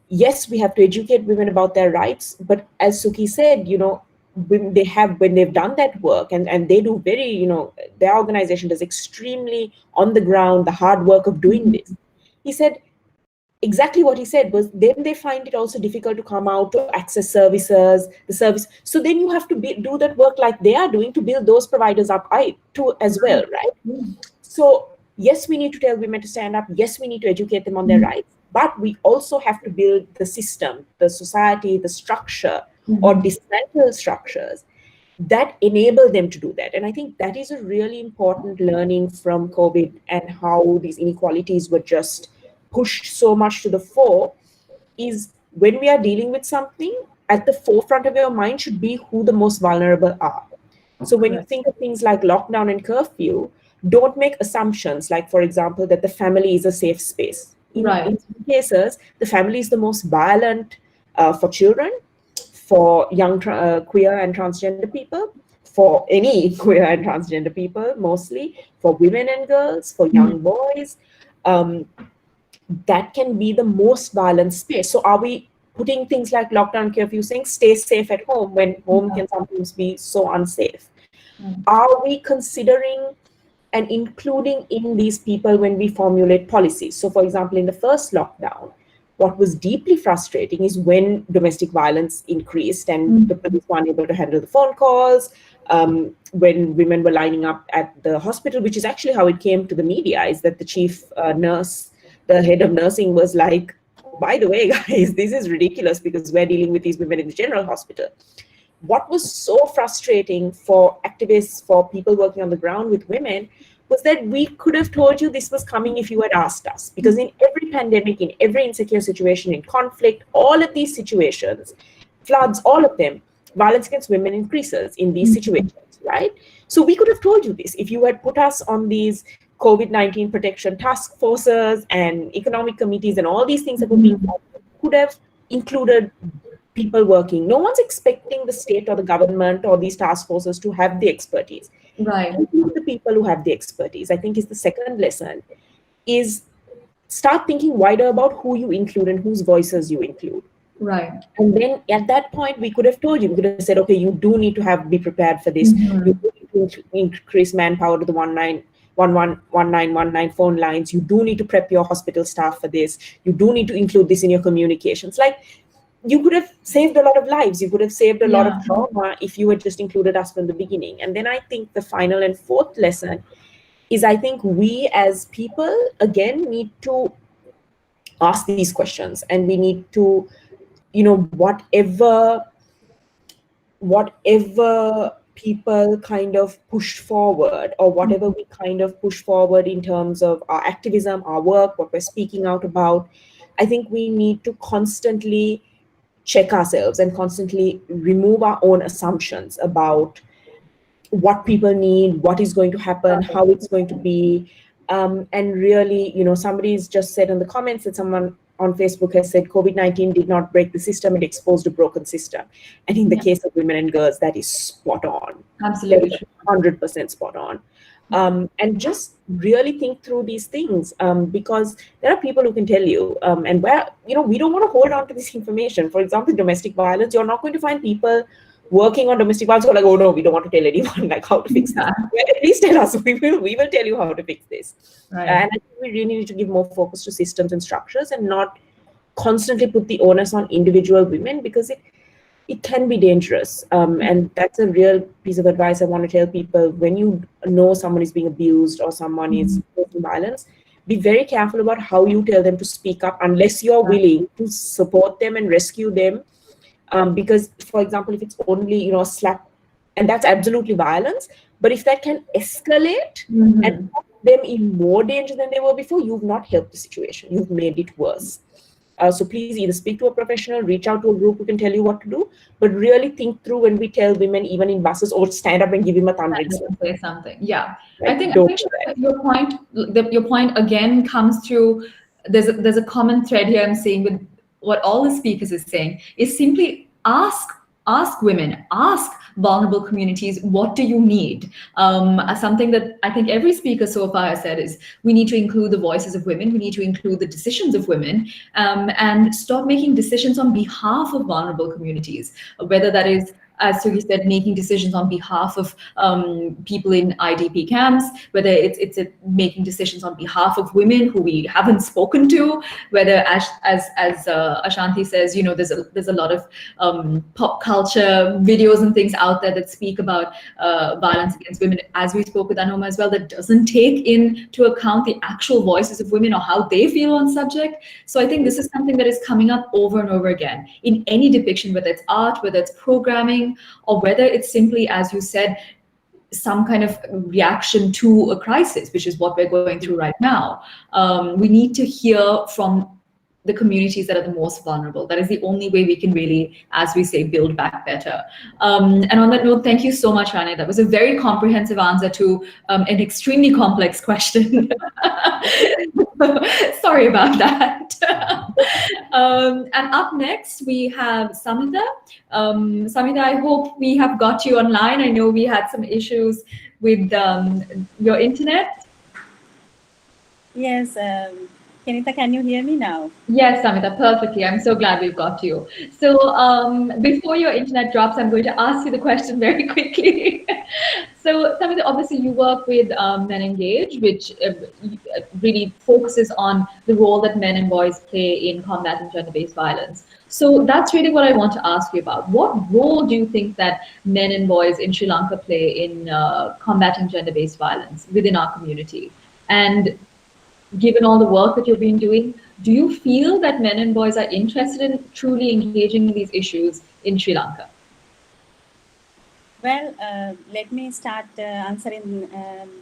yes, we have to educate women about their rights, but as Suki said, when they've done that work and they do very, their organization does extremely on the ground, the hard work of doing this. He said exactly what he said was, then they find it also difficult to come out to access the service. So then you have to do that work like they are doing to build those providers up too as well, right? So yes, we need to tell women to stand up. Yes, we need to educate them on their rights, but we also have to build the system, the society, the structure, or dismantle structures that enable them to do that. And I think that is a really important learning from COVID, and how these inequalities were just pushed so much to the fore, is when we are dealing with something, at the forefront of your mind should be who the most vulnerable are. So when you think of things like lockdown and curfew, don't make assumptions like, for example, that the family is a safe space. In some cases, the family is the most violent for children, for young queer and transgender people, for any queer and transgender people, mostly, for women and girls, for young boys. That can be the most violent space. So are we putting things like lockdown curfew saying stay safe at home when home can sometimes be so unsafe? Are we considering and including in these people when we formulate policies? So for example, in the first lockdown, what was deeply frustrating is when domestic violence increased and the police were unable to handle the phone calls, when women were lining up at the hospital, which is actually how it came to the media, is that the chief nurse, the head of nursing, was like, by the way, guys, this is ridiculous because we're dealing with these women in the general hospital. What was so frustrating for activists, for people working on the ground with women, was that we could have told you this was coming if you had asked us. Because in every pandemic, in every insecure situation, in conflict, all of these situations, floods, all of them, violence against women increases in these situations, right? So we could have told you this if you had put us on these COVID-19 protection task forces and economic committees and all these things that were being could have included people working. No one's expecting the state or the government or these task forces to have the expertise. Right. The people who have the expertise, I think, is the second lesson, is start thinking wider about who you include and whose voices you include. Right. And then at that point, we could have told you, we could have said, okay, you do need to be prepared for this. You do need to increase manpower to the 1919 phone lines. You do need to prep your hospital staff for this. You do need to include this in your communications. Like, you could have saved a lot of lives. You could have saved a lot of trauma if you had just included us from the beginning. And then I think the final and fourth lesson is, I think we as people, again, need to ask these questions, and we need to, whatever people kind of push forward, or whatever we kind of push forward in terms of our activism, our work, what we're speaking out about, I think we need to constantly check ourselves and constantly remove our own assumptions about what people need, what is going to happen, how it's going to be. And really, somebody's just said in the comments that someone on Facebook has said COVID-19 did not break the system, it exposed a broken system. And in the case of women and girls, that is spot on. Absolutely. 100% spot on. and just really think through these things, because there are people who can tell you, and where, we don't want to hold on to this information. For example, domestic violence, you're not going to find people working on domestic violence who are like, oh no, we don't want to tell anyone like how to fix this. Well, at least tell us, we will tell you how to fix this. Right. And I think we really need to give more focus to systems and structures and not constantly put the onus on individual women, because it can be dangerous. And that's a real piece of advice I want to tell people. When you know someone is being abused or someone is facing violence, be very careful about how you tell them to speak up, unless you're willing to support them and rescue them. Because, for example, if it's only, a slap, and that's absolutely violence, but if that can escalate and put them in more danger than they were before, you've not helped the situation. You've made it worse. So please either speak to a professional, reach out to a group who can tell you what to do, but really think through when we tell women, even in buses, or stand up and give him a thundering slap. Say something. Yeah. Like, I think don't your point again comes through. There's a common thread here I'm seeing with what all the speakers is saying, is simply ask women, ask vulnerable communities, what do you need? Something that I think every speaker so far has said is we need to include the voices of women, we need to include the decisions of women, and stop making decisions on behalf of vulnerable communities, whether that is, as Sugi said, making decisions on behalf of people in IDP camps, whether it's making decisions on behalf of women who we haven't spoken to, whether as Ashanthi says, there's a lot of pop culture videos and things out there that speak about violence against women, as we spoke with Anomaa as well, that doesn't take into account the actual voices of women or how they feel on subject. So I think this is something that is coming up over and over again in any depiction, whether it's art, whether it's programming, or whether it's simply, as you said, some kind of reaction to a crisis, which is what we're going through right now. We need to hear from the communities that are the most vulnerable. That is the only way we can really, as we say, build back better. And on that note, thank you so much, Rania. That was a very comprehensive answer to an extremely complex question. Sorry about that. And up next, we have Samitha. Samitha, I hope we have got you online. I know we had some issues with your internet. Yes, Kinita, can you hear me now? Yes, Samitha, perfectly. I'm so glad we've got you. So before your internet drops, I'm going to ask you the question very quickly. So Samitha, obviously you work with Men Engage, which really focuses on the role that men and boys play in combating gender-based violence. So that's really what I want to ask you about. What role do you think that men and boys in Sri Lanka play in combating gender-based violence within our community? And given all the work that you've been doing, do you feel that men and boys are interested in truly engaging in these issues in Sri Lanka? Well, let me start answering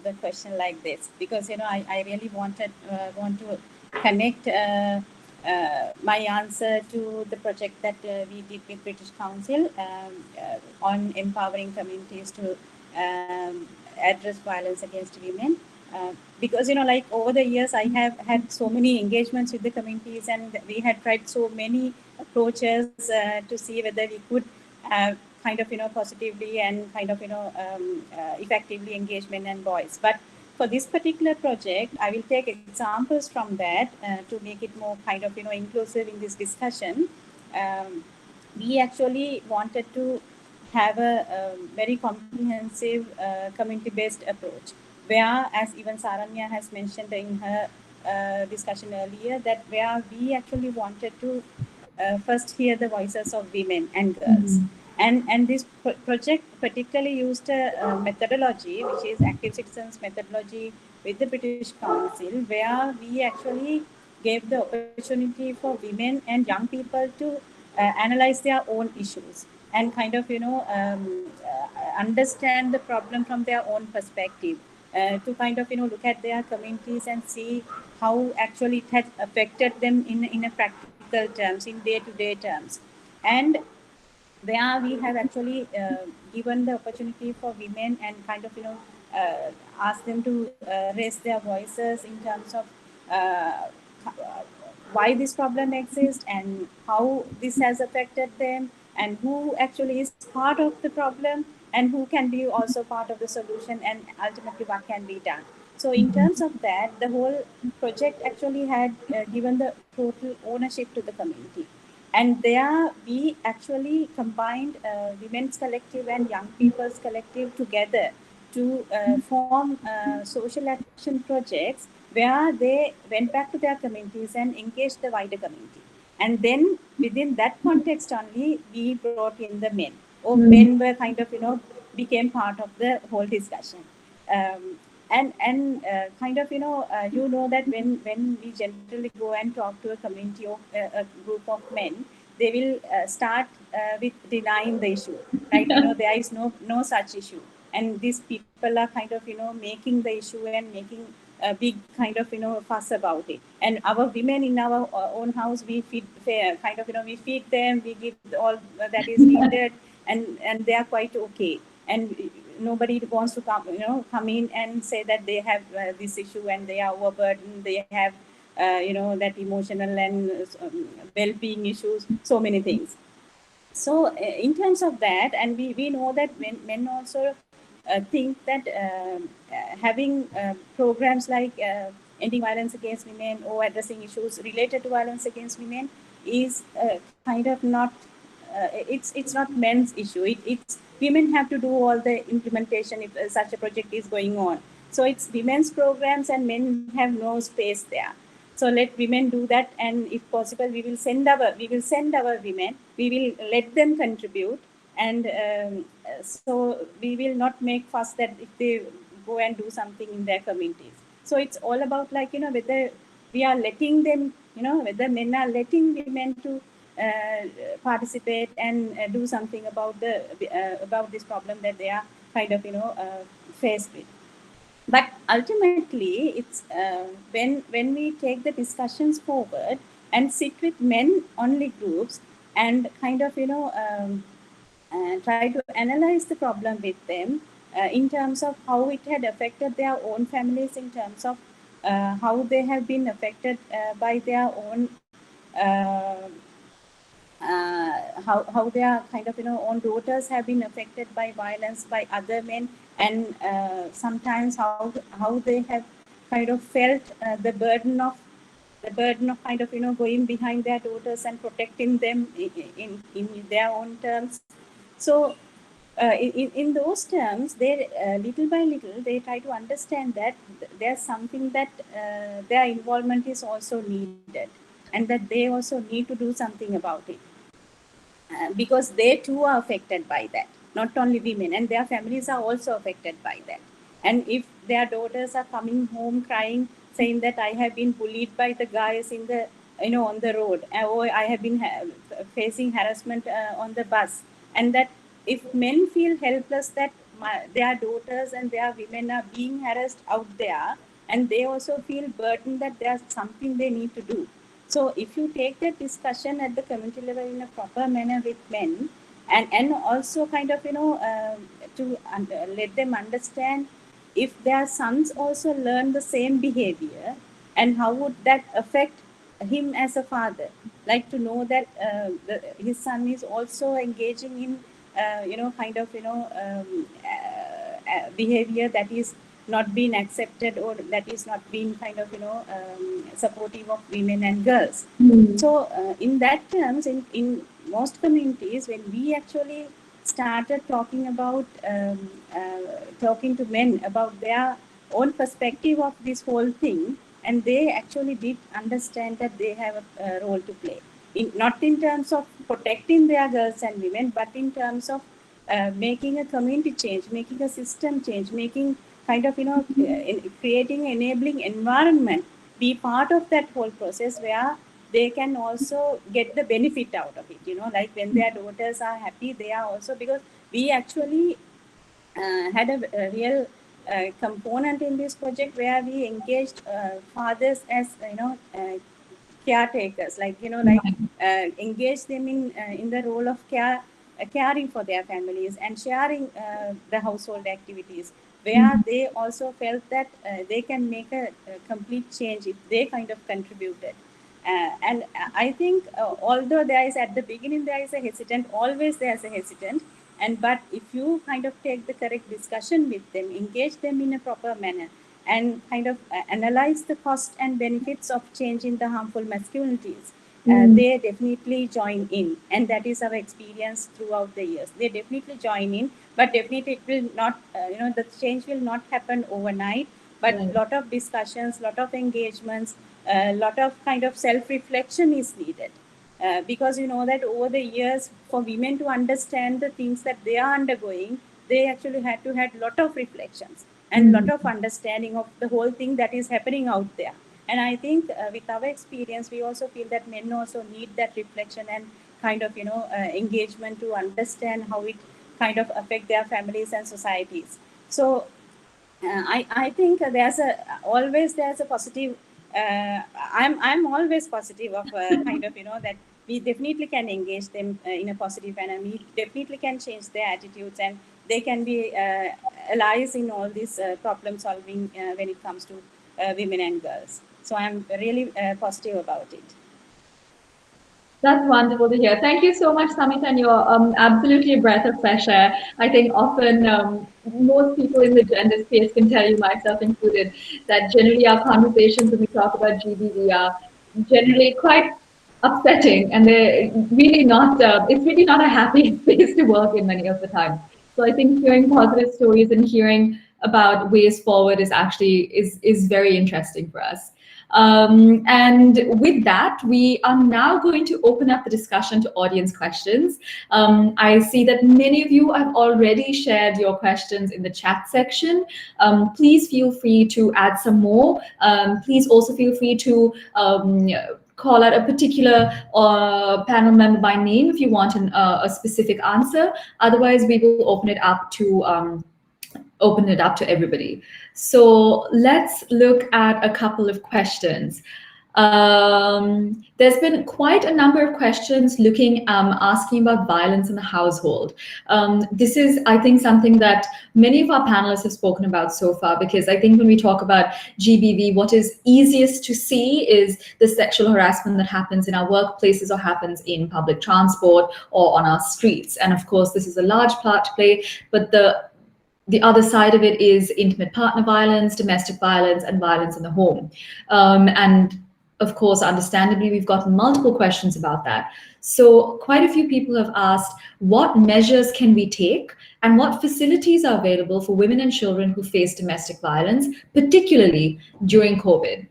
the question like this, because I really want to connect my answer to the project that we did with British Council on empowering communities to address violence against women. Because like over the years I have had so many engagements with the communities, and we had tried so many approaches to see whether we could kind of positively and kind of effectively engage men and boys. But for this particular project, I will take examples from that to make it more kind of inclusive in this discussion. We actually wanted to have a very comprehensive community-based approach, where, as even Sharanya has mentioned in her discussion earlier, that where we actually wanted to first hear the voices of women and girls. And this project particularly used a methodology, which is active citizens methodology with the British Council, where we actually gave the opportunity for women and young people to analyze their own issues and kind of understand the problem from their own perspective. To kind of look at their communities and see how actually it has affected them in a practical terms, in day-to-day terms. And where we have actually given the opportunity for women and kind of ask them to raise their voices in terms of why this problem exists and how this has affected them, and who actually is part of the problem and who can be also part of the solution, and ultimately what can be done. So in terms of that, the whole project actually had given the total ownership to the community. And there we actually combined women's collective and young people's collective together to form social action projects where they went back to their communities and engaged the wider community. And then within that context only, we brought in the men, or men were kind of, became part of the whole discussion. And kind of, that when we generally go and talk to a community of a group of men, they will start with denying the issue, right? There is no such issue, and these people are kind of, making the issue and making a big kind of, fuss about it. And our women in our own house, we feed kind of, we feed them, we give all that is needed, and they are quite okay. And nobody wants to come in and say that they have this issue and they are overburdened, they have that emotional and well-being issues, so many things. So in terms of that, and we know that men also think that having programs like ending violence against women or addressing issues related to violence against women is kind of not, it's not men's issue. It's women have to do all the implementation if such a project is going on. So it's women's programs and men have no space there. So let women do that, and if possible, we will send our women. We will let them contribute, and so we will not make fuss that if they go and do something in their communities. So it's all about whether we are letting them, whether men are letting women to participate and do something about about this problem that they are kind of faced with. But ultimately, it's when we take the discussions forward and sit with men-only groups and kind of try to analyze the problem with them in terms of how it had affected their own families, in terms of how they have been affected by their own how their kind of own daughters have been affected by violence by other men, and sometimes how they have kind of felt the burden of kind of going behind their daughters and protecting them in their own terms. So in those terms, they little by little they try to understand that there's something that their involvement is also needed, and that they also need to do something about it. Because they too are affected by that, not only women, and their families are also affected by that. And if their daughters are coming home crying, saying that I have been bullied by the guys in the on the road, or I have been facing harassment on the bus, and that if men feel helpless that their daughters and their women are being harassed out there, and they also feel burdened that there's something they need to do. So if you take that discussion at the community level in a proper manner with men, and also kind of to let them understand if their sons also learn the same behavior, and how would that affect him as a father, like to know that his son is also engaging in kind of behavior that is not being accepted, or that is not being kind of supportive of women and girls. So in that terms, in most communities, when we actually started talking about talking to men about their own perspective of this whole thing, and they actually did understand that they have a role to play, not in terms of protecting their girls and women, but in terms of making a community change, making a system change, making kind of creating enabling environment, be part of that whole process where they can also get the benefit out of it, like when their daughters are happy, they are also, because we actually had a real component in this project where we engaged fathers as caretakers, like engage them in the role of caring for their families and sharing the household activities, where they also felt that they can make a complete change if they kind of contributed. And I think although there is at the beginning there is a hesitant, always there's a hesitant, but if you kind of take the correct discussion with them, engage them in a proper manner, and kind of analyze the cost and benefits of changing the harmful masculinities, they definitely join in, and that is our experience throughout the years. They definitely join in, but definitely it will not, the change will not happen overnight. But a lot of discussions, lot of engagements, a lot of kind of self-reflection is needed. Because you know that over the years, for women to understand the things that they are undergoing, they actually had to have lot of reflections and lot of understanding of the whole thing that is happening out there. And I think with our experience, we also feel that men also need that reflection and kind of, engagement to understand how it kind of affect their families and societies. So I think there's a positive. I'm always positive of kind of that we definitely can engage them in a positive manner. We definitely can change their attitudes, and they can be allies in all this problem solving when it comes to women and girls. So I'm really positive about it. That's wonderful to hear. Thank you so much, Samitha, and you're absolutely a breath of fresh air. I think often most people in the gender space can tell you, myself included, that generally our conversations when we talk about GBV are generally quite upsetting, and they're really not. It's really not a happy space to work in many of the time. So I think hearing positive stories and hearing about ways forward is very interesting for us. And with that, we are now going to open up the discussion to audience questions. I see that many of you have already shared your questions in the chat section. Please feel free to add some more. Please also feel free to call out a particular panel member by name if you want a specific answer. Otherwise, we will open it up to everybody. So let's look at a couple of questions. There's been quite a number of questions asking about violence in the household. This is, I think, something that many of our panelists have spoken about so far, because I think when we talk about GBV, what is easiest to see is the sexual harassment that happens in our workplaces or happens in public transport or on our streets. And of course, this is a large part to play, but the other side of it is intimate partner violence, domestic violence, and violence in the home. And of course, understandably, we've got multiple questions about that. So quite a few people have asked, what measures can we take and what facilities are available for women and children who face domestic violence, particularly during COVID?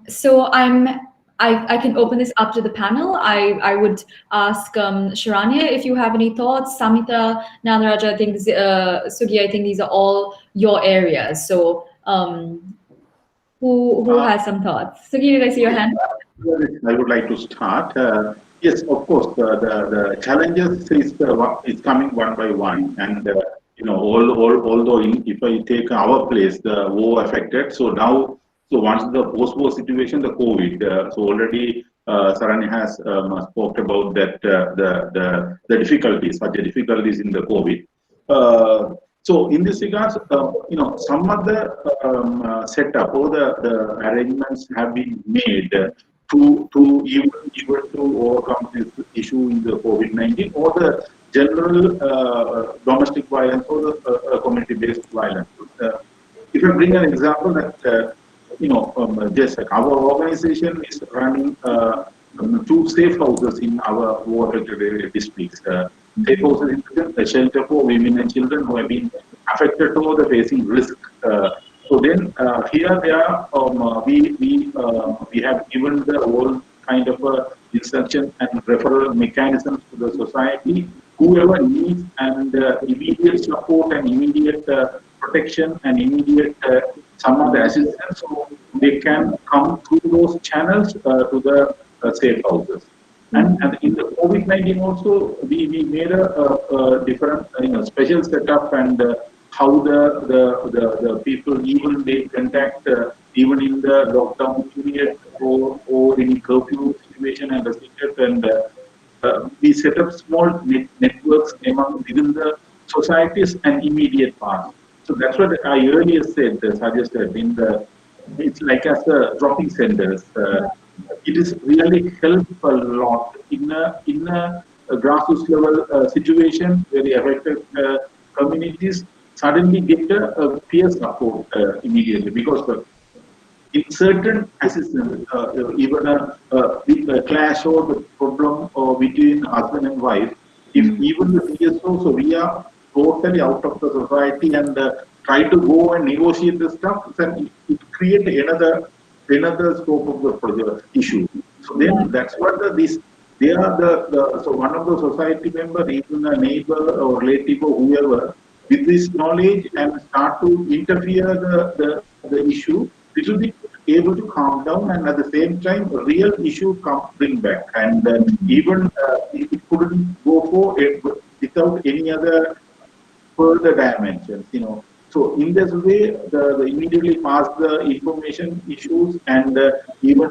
So I can open this up to the panel. I would ask Sharanya if you have any thoughts. Samitha, Nadarajah, I think Sugi, I think these are all your areas. So who has some thoughts? Sugi, did I see your hand? I would like to start. Yes, of course, the challenges is coming one by one, and although if I take our place, the war affected, so now. So once the post-war situation, the COVID, so already Sharanya has spoke about that the difficulties, such difficulties in the COVID. So in this regards, some of the setup or the arrangements have been made to even to overcome this issue in the COVID-19 or the general domestic violence or the community-based violence. If I bring an example that. Just like our organization is running 2 safe houses in our war-affected districts. Safe houses is a shelter for women and children who have been affected or the facing risk. So then here they are. We have given the whole kind of instruction and referral mechanisms to the society. Whoever needs and immediate support and immediate protection and immediate some of the assistance, so they can come through those channels to the safe houses. And in the COVID-19 also, we made a different special setup and how the people even they contact even in the lockdown period or in curfew situation and restricted, and we set up small networks within the societies and immediate path. So that's what I earlier suggested it's like as the dropping centers. it is really help a lot in a grassroots level situation where the affected communities suddenly get a peer support immediately, because in certain assistance, even a clash or the problem between husband and wife, if even the PSO, so we are totally out of the society and try to go and negotiate the stuff, then it create another scope of the project issue. So then that's what they are so one of the society member, even a neighbor or relative or whoever, with this knowledge and start to interfere the issue, it will be able to calm down, and at the same time a real issue bring back, and even it couldn't go for it without any other further dimensions, So in this way, the immediately pass the information issues, and even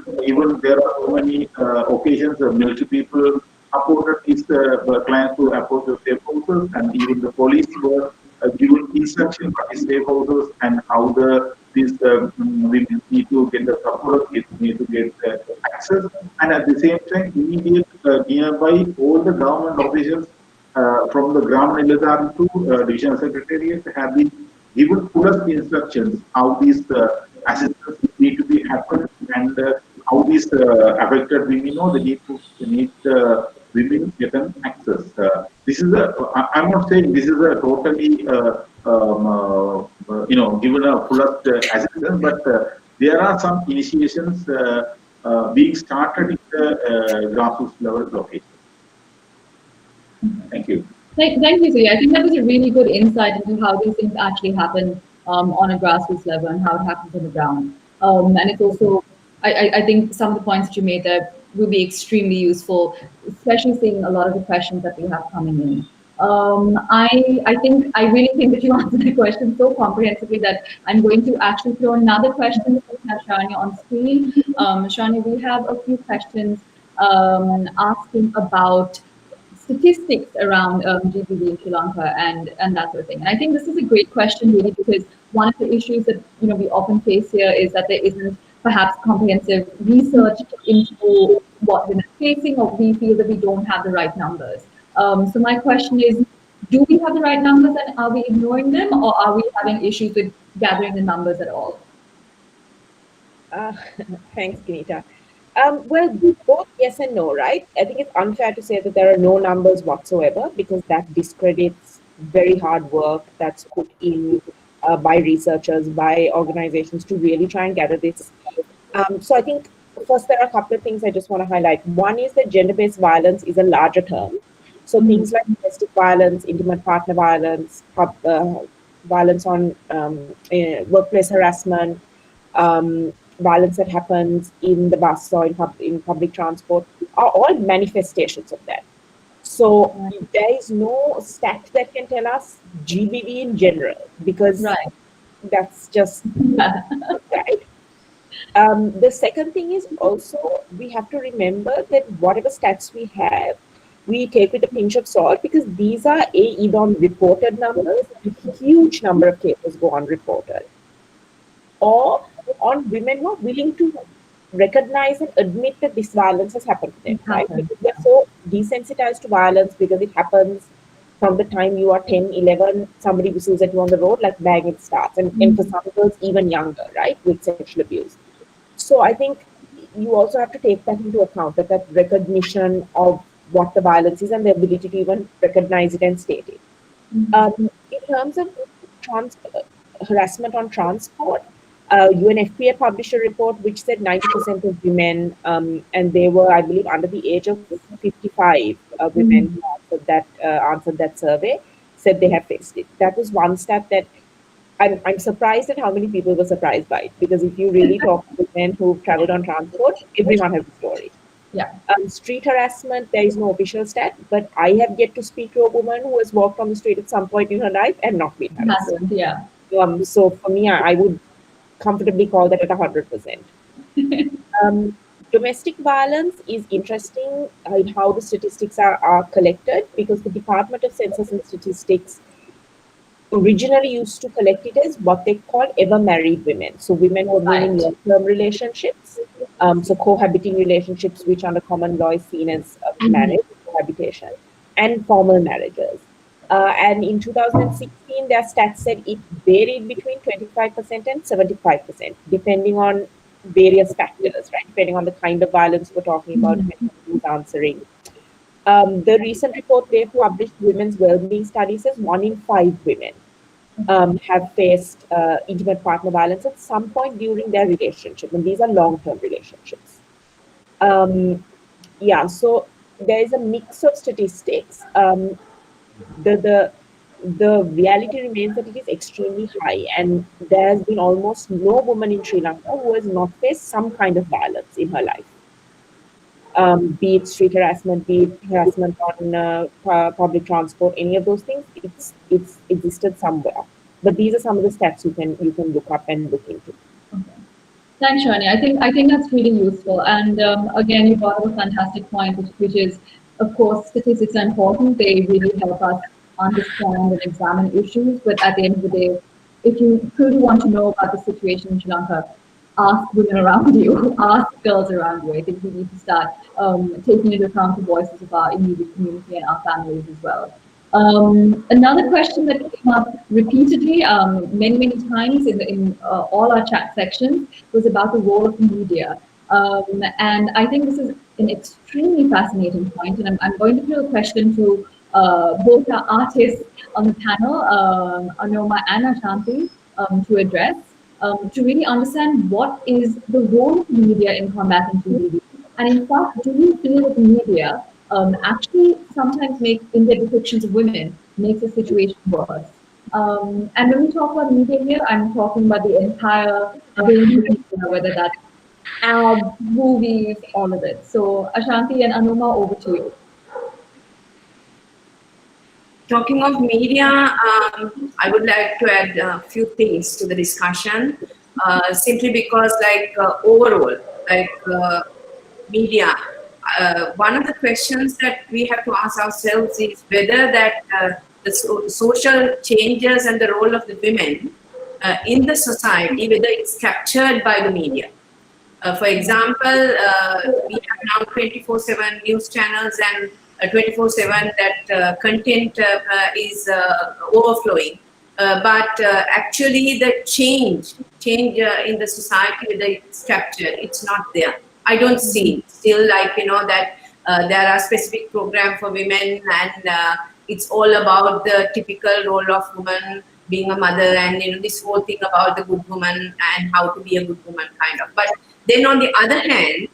there are so many occasions military people supported these clients to approach the safe houses, and even the police were given instruction for the safe houses and how these women need to get the support, need to get access, and at the same time immediate nearby all the government officials from the ground Niladhan to division secretariat have been given full instructions how these assistance need to be happen, and how these affected women need women get an access. This is I'm not saying this is a totally given a fullest assistance, but there are some initiations being started in the grassroots level location. Thank you. Thank you, Sri. I think that was a really good insight into how these things actually happen on a grassroots level and how it happens on the ground. And it's also, I think some of the points that you made there will be extremely useful, especially seeing a lot of the questions that we have coming in. I really think that you answered the question so comprehensively that I'm going to actually throw another question that we have Sharanya on screen. Sharanya, we have a few questions asking about statistics around GBV in Sri Lanka and that sort of thing. And I think this is a great question, really, because one of the issues that we often face here is that there isn't perhaps comprehensive research into what women are facing, or we feel that we don't have the right numbers. So my question is, do we have the right numbers, and are we ignoring them, or are we having issues with gathering the numbers at all? Thanks, Kinita. Well, both yes and no, right? I think it's unfair to say that there are no numbers whatsoever, because that discredits very hard work that's put in by researchers, by organizations to really try and gather this. So I think first there are a couple of things I just want to highlight. One is that gender-based violence is a larger term. So things like domestic violence, intimate partner violence, violence on workplace harassment, violence that happens in the bus or in public transport are all manifestations of that. So there is no stat that can tell us GBV in general, because that's just right. The second thing is also we have to remember that whatever stats we have, we take with a pinch of salt, because these are either on reported numbers, a huge number of cases go unreported, or on women who are willing to recognize and admit that this violence has happened to them, right? Because they're so desensitized to violence because it happens from the time you are 10, 11, somebody whistles at you on the road, like bang, it starts. And for some girls, even younger, right, with sexual abuse. So I think you also have to take that into account, that recognition of what the violence is and the ability to even recognize it and state it. In terms of harassment on transport, UNFPA published a report which said 90% of women, and they were, I believe, under the age of 55 women who answered that survey, said they have faced it. That was one stat that I'm surprised at how many people were surprised by it, because if you really talk to women who've traveled on transport, everyone has a story. Yeah. Street harassment, there is no official stat, but I have yet to speak to a woman who has walked on the street at some point in her life and not been harassed. Yeah. So for me, I would comfortably call that at 100%. Domestic violence is interesting in how the statistics are collected, because the Department of Census and Statistics originally used to collect it as what they call ever married women. So women who have been in long-term relationships. So cohabiting relationships, which under common law is seen as marriage, cohabitation, and formal marriages. And in 2016, their stats said it varied between 25% and 75%, depending on various factors, right? Depending on the kind of violence we're talking about, depending on who's answering. The recent report they published, Women's Wellbeing Study, says 1 in 5 women have faced intimate partner violence at some point during their relationship, and these are long-term relationships. Yeah, so there is a mix of statistics. The reality remains that it is extremely high, and there has been almost no woman in Sri Lanka who has not faced some kind of violence in her life. Be it street harassment, be it harassment on public transport, any of those things, it's existed somewhere. But these are some of the stats you can look up and look into. Okay. Thanks, Shani. I think that's really useful. And again, you brought up a fantastic point, which is, of course, statistics are important. They really help us understand and examine issues. But at the end of the day, if you truly want to know about the situation in Sri Lanka, ask women around you, ask girls around you. I think we need to start taking into account the voices of our immediate community and our families as well. Another question that came up repeatedly, many times in all our chat sections, was about the role of media. And I think this is an extremely fascinating point, and I'm going to throw a question to both our artists on the panel, Anomaa and Ashanthi, to address, to really understand what is the role of media in combating GBV. And in fact, do you feel that media actually sometimes in their depictions of women, makes the situation worse? And when we talk about media here, I'm talking about the entire range of media, whether that's ads, movies, all of it. So Ashanthi and Anomaa, over to you. Talking of media, I would like to add a few things to the discussion, simply because overall, media, one of the questions that we have to ask ourselves is whether that the social changes and the role of the women in the society, whether it's captured by the media. For example, we have now 24/7 news channels and 24/7 that content is overflowing. But actually the change in the society, whether it's captured, it's not there. I don't see it. Still, that there are specific programs for women, and it's all about the typical role of woman being a mother, and this whole thing about the good woman and how to be a good woman kind of. But then on the other hand,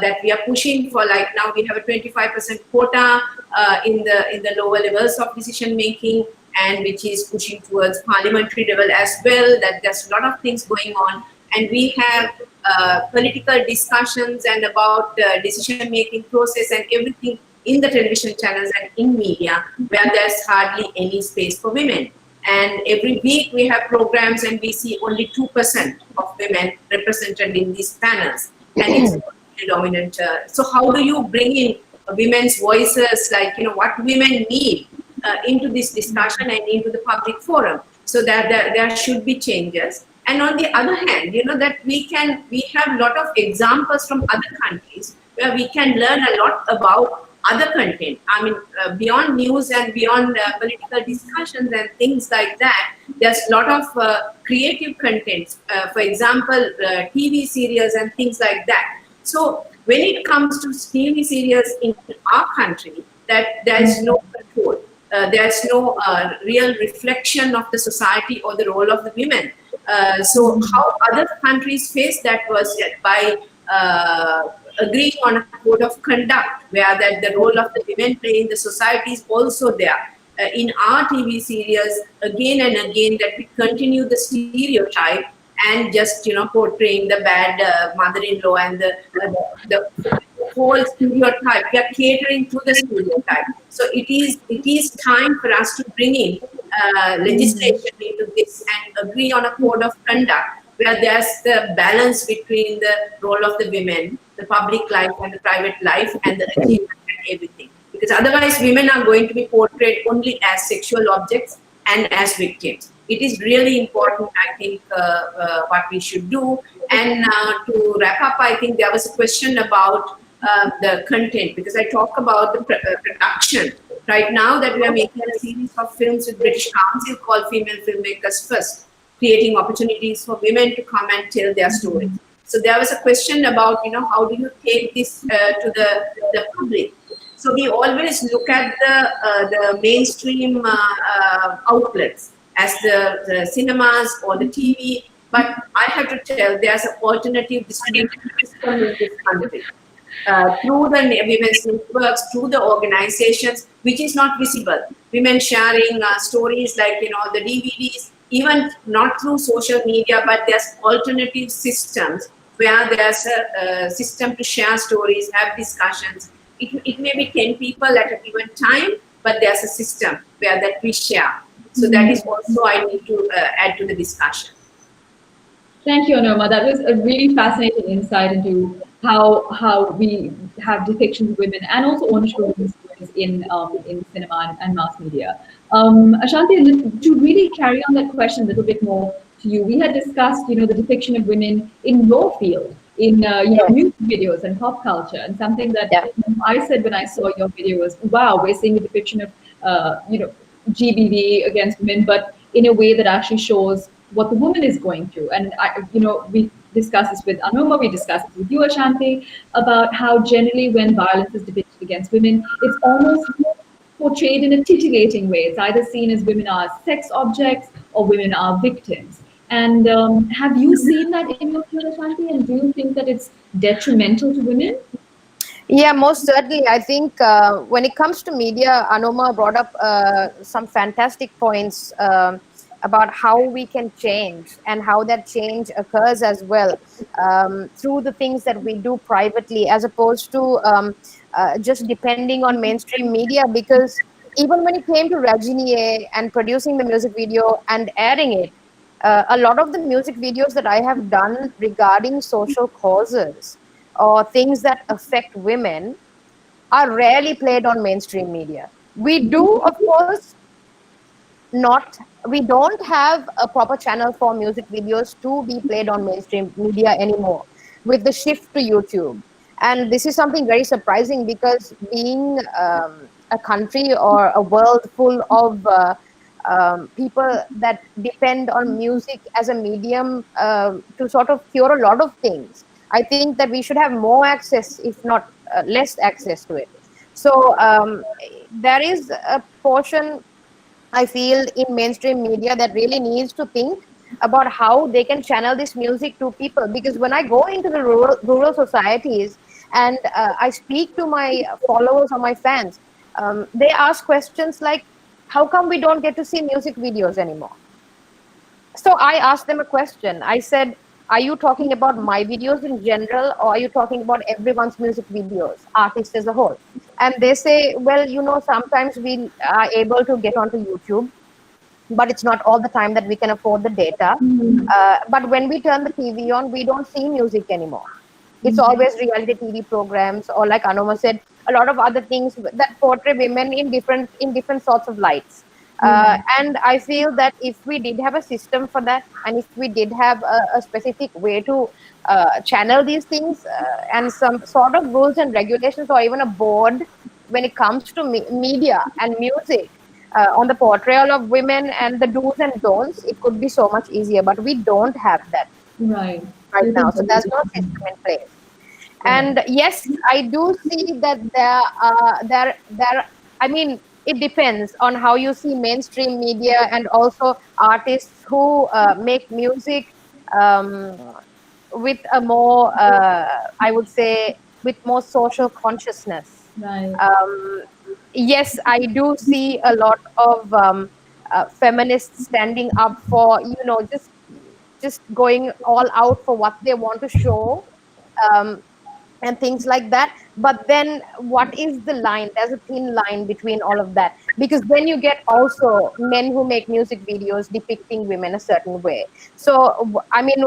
that we are pushing for, now we have a 25% quota in the lower levels of decision making, and which is pushing towards parliamentary level as well. That there's a lot of things going on, and we have political discussions and about decision making process and everything in the television channels and in media, where there's hardly any space for women. And every week we have programs, and we see only 2% of women represented in these panels, and it's dominant. So how do you bring in women's voices, what women need into this discussion and into the public forum, so that there should be changes? And on the other hand, that we have a lot of examples from other countries where we can learn a lot about other content. I mean, beyond news and beyond political discussions and things like that, there's a lot of creative content. For example, TV series and things like that. So when it comes to TV series in our country, that there's no control. There's no real reflection of the society or the role of the women. So how other countries face that was by agreeing on a code of conduct, where that the role of the women play in the society is also there. In our TV series, again and again, that we continue the stereotype and just portraying the bad mother-in-law and the whole stereotype. We are catering to the stereotype. So it is time for us to bring in legislation into this and agree on a code of conduct, where there's the balance between the role of the women, the public life and the private life, and the achievement and everything. Because otherwise women are going to be portrayed only as sexual objects, and as victims. It is really important, I think, what we should do. And to wrap up, I think there was a question about the content, because I talk about the production. Right now that we are making a series of films with British Council called Female Filmmakers First, creating opportunities for women to come and tell their stories. So there was a question about, how do you take this to the public? So we always look at the mainstream outlets as the cinemas or the TV, but I have to tell there's an alternative distribution system in this country. Through the women's networks, through the organizations, which is not visible. Women sharing stories like, the DVDs, even not through social media, but there's alternative systems where there's a system to share stories, have discussions. It may be 10 people at a given time, but there's a system where that we share. So that is also I need to add to the discussion. Thank you, Anomaa. That was a really fascinating insight into how we have depictions of women and also ownership of women's stories in cinema and mass media. Ashanthi, to really carry on that question a little bit more to you, we had discussed, the depiction of women in your field, in music videos and pop culture, and something that I said when I saw your video was, wow, we're seeing a depiction of, GBV against women, but in a way that actually shows what the woman is going through. And we discussed this with Anomaa, we discussed this with you, Ashanthi, about how generally when violence is depicted against women, it's almost portrayed in a titillating way. It's either seen as women are sex objects or women are victims. And have you seen that in your field, Ashanthi? And do you think that it's detrimental to women? Yeah, most certainly. I think when it comes to media, Anomaa brought up some fantastic points about how we can change and how that change occurs as well through the things that we do privately, as opposed to just depending on mainstream media. Because even when it came to Rajini and producing the music video and airing it, a lot of the music videos that I have done regarding social causes or things that affect women are rarely played on mainstream media. We do, of course, we don't have a proper channel for music videos to be played on mainstream media anymore with the shift to YouTube. And this is something very surprising, because being a country or a world full of people that depend on music as a medium to sort of cure a lot of things, I think that we should have more access, if not less access to it. So there is a portion, I feel, in mainstream media that really needs to think about how they can channel this music to people. Because when I go into the rural societies and I speak to my followers or my fans, they ask questions like, how come we don't get to see music videos anymore? So I asked them a question. I said, are you talking about my videos in general, or are you talking about everyone's music videos, artists as a whole? And they say, well, sometimes we are able to get onto YouTube, but it's not all the time that we can afford the data. But when we turn the TV on, we don't see music anymore. It's always reality TV programs, or like Anomaa said, a lot of other things that portray women in different sorts of lights. And I feel that if we did have a system for that, and if we did have a specific way to channel these things and some sort of rules and regulations, or even a board when it comes to media and music on the portrayal of women and the do's and don'ts, it could be so much easier. But we don't have that right now. So there's no system in place. And yes, I do see that I mean, it depends on how you see mainstream media and also artists who make music with a more, I would say, with more social consciousness. Right. Yes, I do see a lot of feminists standing up for, just going all out for what they want to show. And things like that. But then what is the line? There's a thin line between all of that, because then you get also men who make music videos depicting women a certain way. So I mean,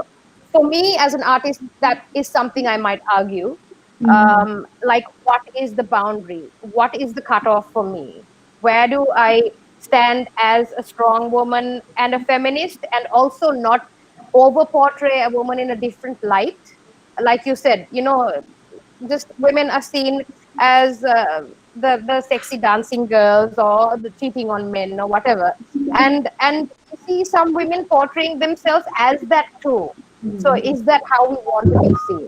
for me as an artist, that is something I might argue. Like, what is the boundary? What is the cutoff for me? Where do I stand as a strong woman and a feminist, and also not over portray a woman in a different light. Like you said, just women are seen as the sexy dancing girls or the cheating on men or whatever, and you see some women portraying themselves as that too. So is that how we want to be seen?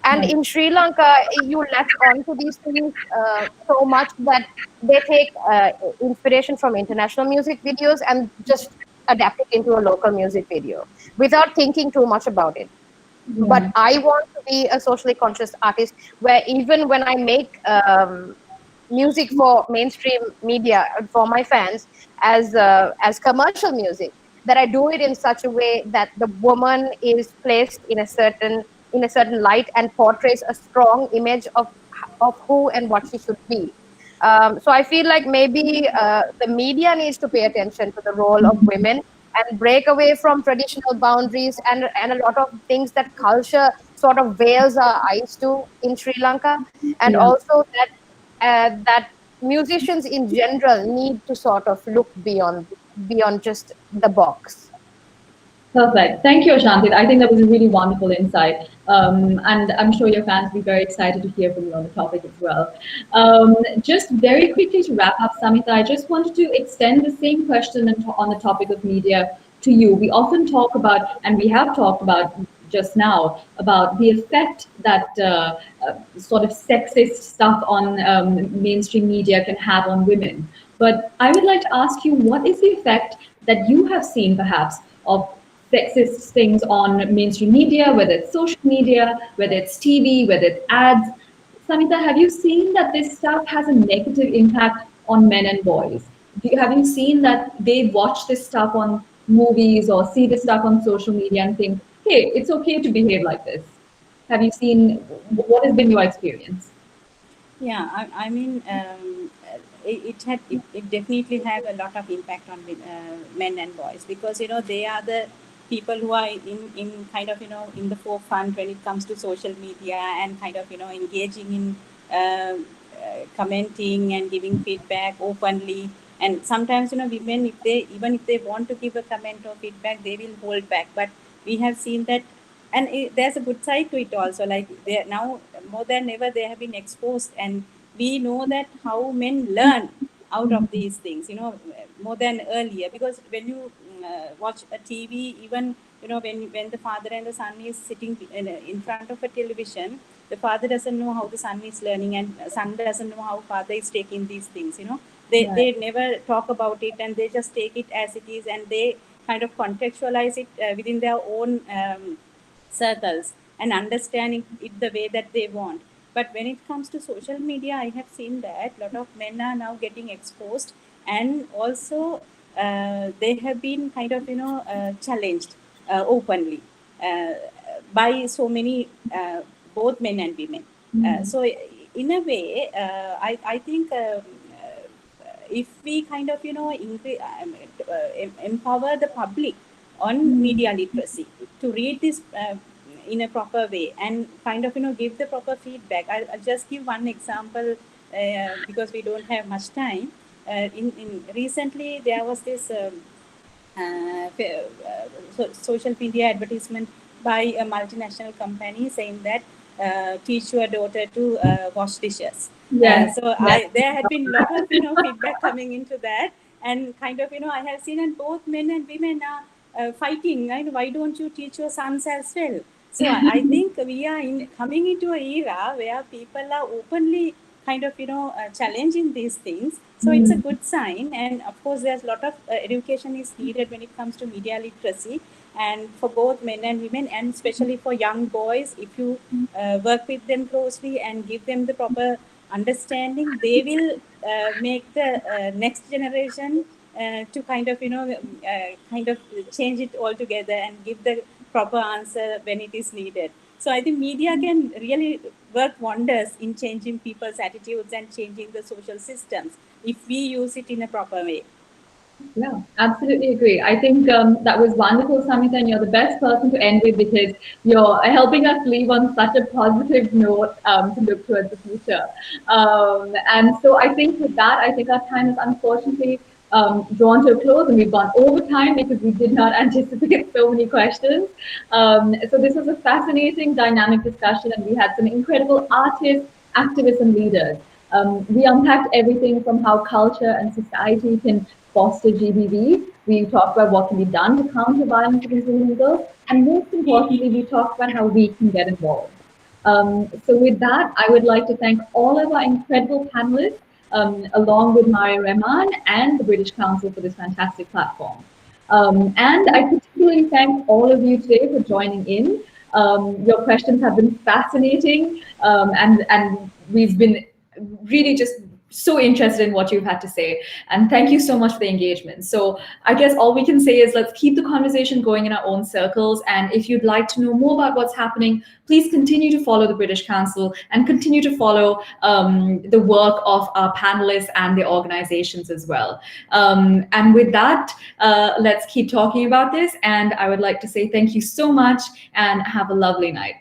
And Right. in Sri Lanka, you latch on to these things so much that they take inspiration from international music videos and just adapt it into a local music video without thinking too much about it. But Yeah. I want to be a socially conscious artist where even when I make music for mainstream media for my fans as commercial music, that I do it in such a way that the woman is placed in a certain light and portrays a strong image of who and what she should be. So I feel like maybe the media needs to pay attention to the role of women and break away from traditional boundaries and a lot of things that culture sort of veils our eyes to in Sri Lanka, and Yeah. also that musicians in general need to sort of look beyond just the box. Perfect. Thank you, Ashanthi. I think that was a really wonderful insight. And I'm sure your fans will be very excited to hear from you on the topic as well. Just very quickly to wrap up, Samitha, I just wanted to extend the same question on the topic of media to you. We often talk about, and we have talked about just now, about the effect that sort of sexist stuff on mainstream media can have on women. But I would like to ask you, what is the effect that you have seen perhaps of sexist things on mainstream media, whether it's social media, whether it's TV, whether it's ads? Samitha, have you seen that this stuff has a negative impact on men and boys? Have you seen that they watch this stuff on movies or see this stuff on social media and think, hey, it's okay to behave like this? Have you seen, what has been your experience? Yeah, I mean, it definitely have a lot of impact on men and boys, because they are the people who are in kind of in the forefront when it comes to social media, and kind of engaging in commenting and giving feedback openly. And sometimes women, if they want to give a comment or feedback, they will hold back. But we have seen that, and there's a good side to it also. Like, they now more than ever they have been exposed, and we know that how men learn out of these things, more than earlier. Because when you watch a TV, even when the father and the son is sitting in front of a television, the father doesn't know how the son is learning, and son doesn't know how father is taking these things. They never talk about it, and they just take it as it is, and they kind of contextualize it within their own circles, and understanding it the way that they want. But when it comes to social media, I have seen that a lot of men are now getting exposed, and also they have been kind of challenged openly uh, by so many both men and women. So in a way, I think if we kind of empower the public on media literacy to read this in a proper way, and kind of give the proper feedback. I'll just give one example, because we don't have much time. In recently there was this social media advertisement by a multinational company saying that teach your daughter to wash dishes. Yes, So yes. there had been a lot of feedback coming into that, and kind of I have seen, and both men and women are fighting, right? Why don't you teach your sons as well? So I think we are coming into an era where people are openly kind of challenging these things. So it's a good sign, and of course there's a lot of education is needed when it comes to media literacy, and for both men and women, and especially for young boys. If you work with them closely and give them the proper understanding, they will make the next generation to kind of kind of change it altogether and give the proper answer when it is needed. So I think media can really work wonders in changing people's attitudes and changing the social systems if we use it in a proper way. Yeah, absolutely agree. I think that was wonderful, Samita, and you're the best person to end with because you're helping us leave on such a positive note to look towards the future. And so I think with that, I think our time is unfortunately drawn to a close, and we've gone over time because we did not anticipate so many questions. So this was a fascinating, dynamic discussion, and we had some incredible artists, activists, and leaders. We unpacked everything from how culture and society can foster GBV. We talked about what can be done to counter violence against women and girls, and most importantly, we talked about how we can get involved. So with that, I would like to thank all of our incredible panelists, along with Maria Rehman and the British Council for this fantastic platform. And I particularly thank all of you today for joining in. Your questions have been fascinating, and we've been really just so interested in what you've had to say. And thank you so much for the engagement. So I guess all we can say is let's keep the conversation going in our own circles. And if you'd like to know more about what's happening, please continue to follow the British Council and continue to follow the work of our panelists and the organizations as well. And with that, let's keep talking about this. And I would like to say thank you so much and have a lovely night.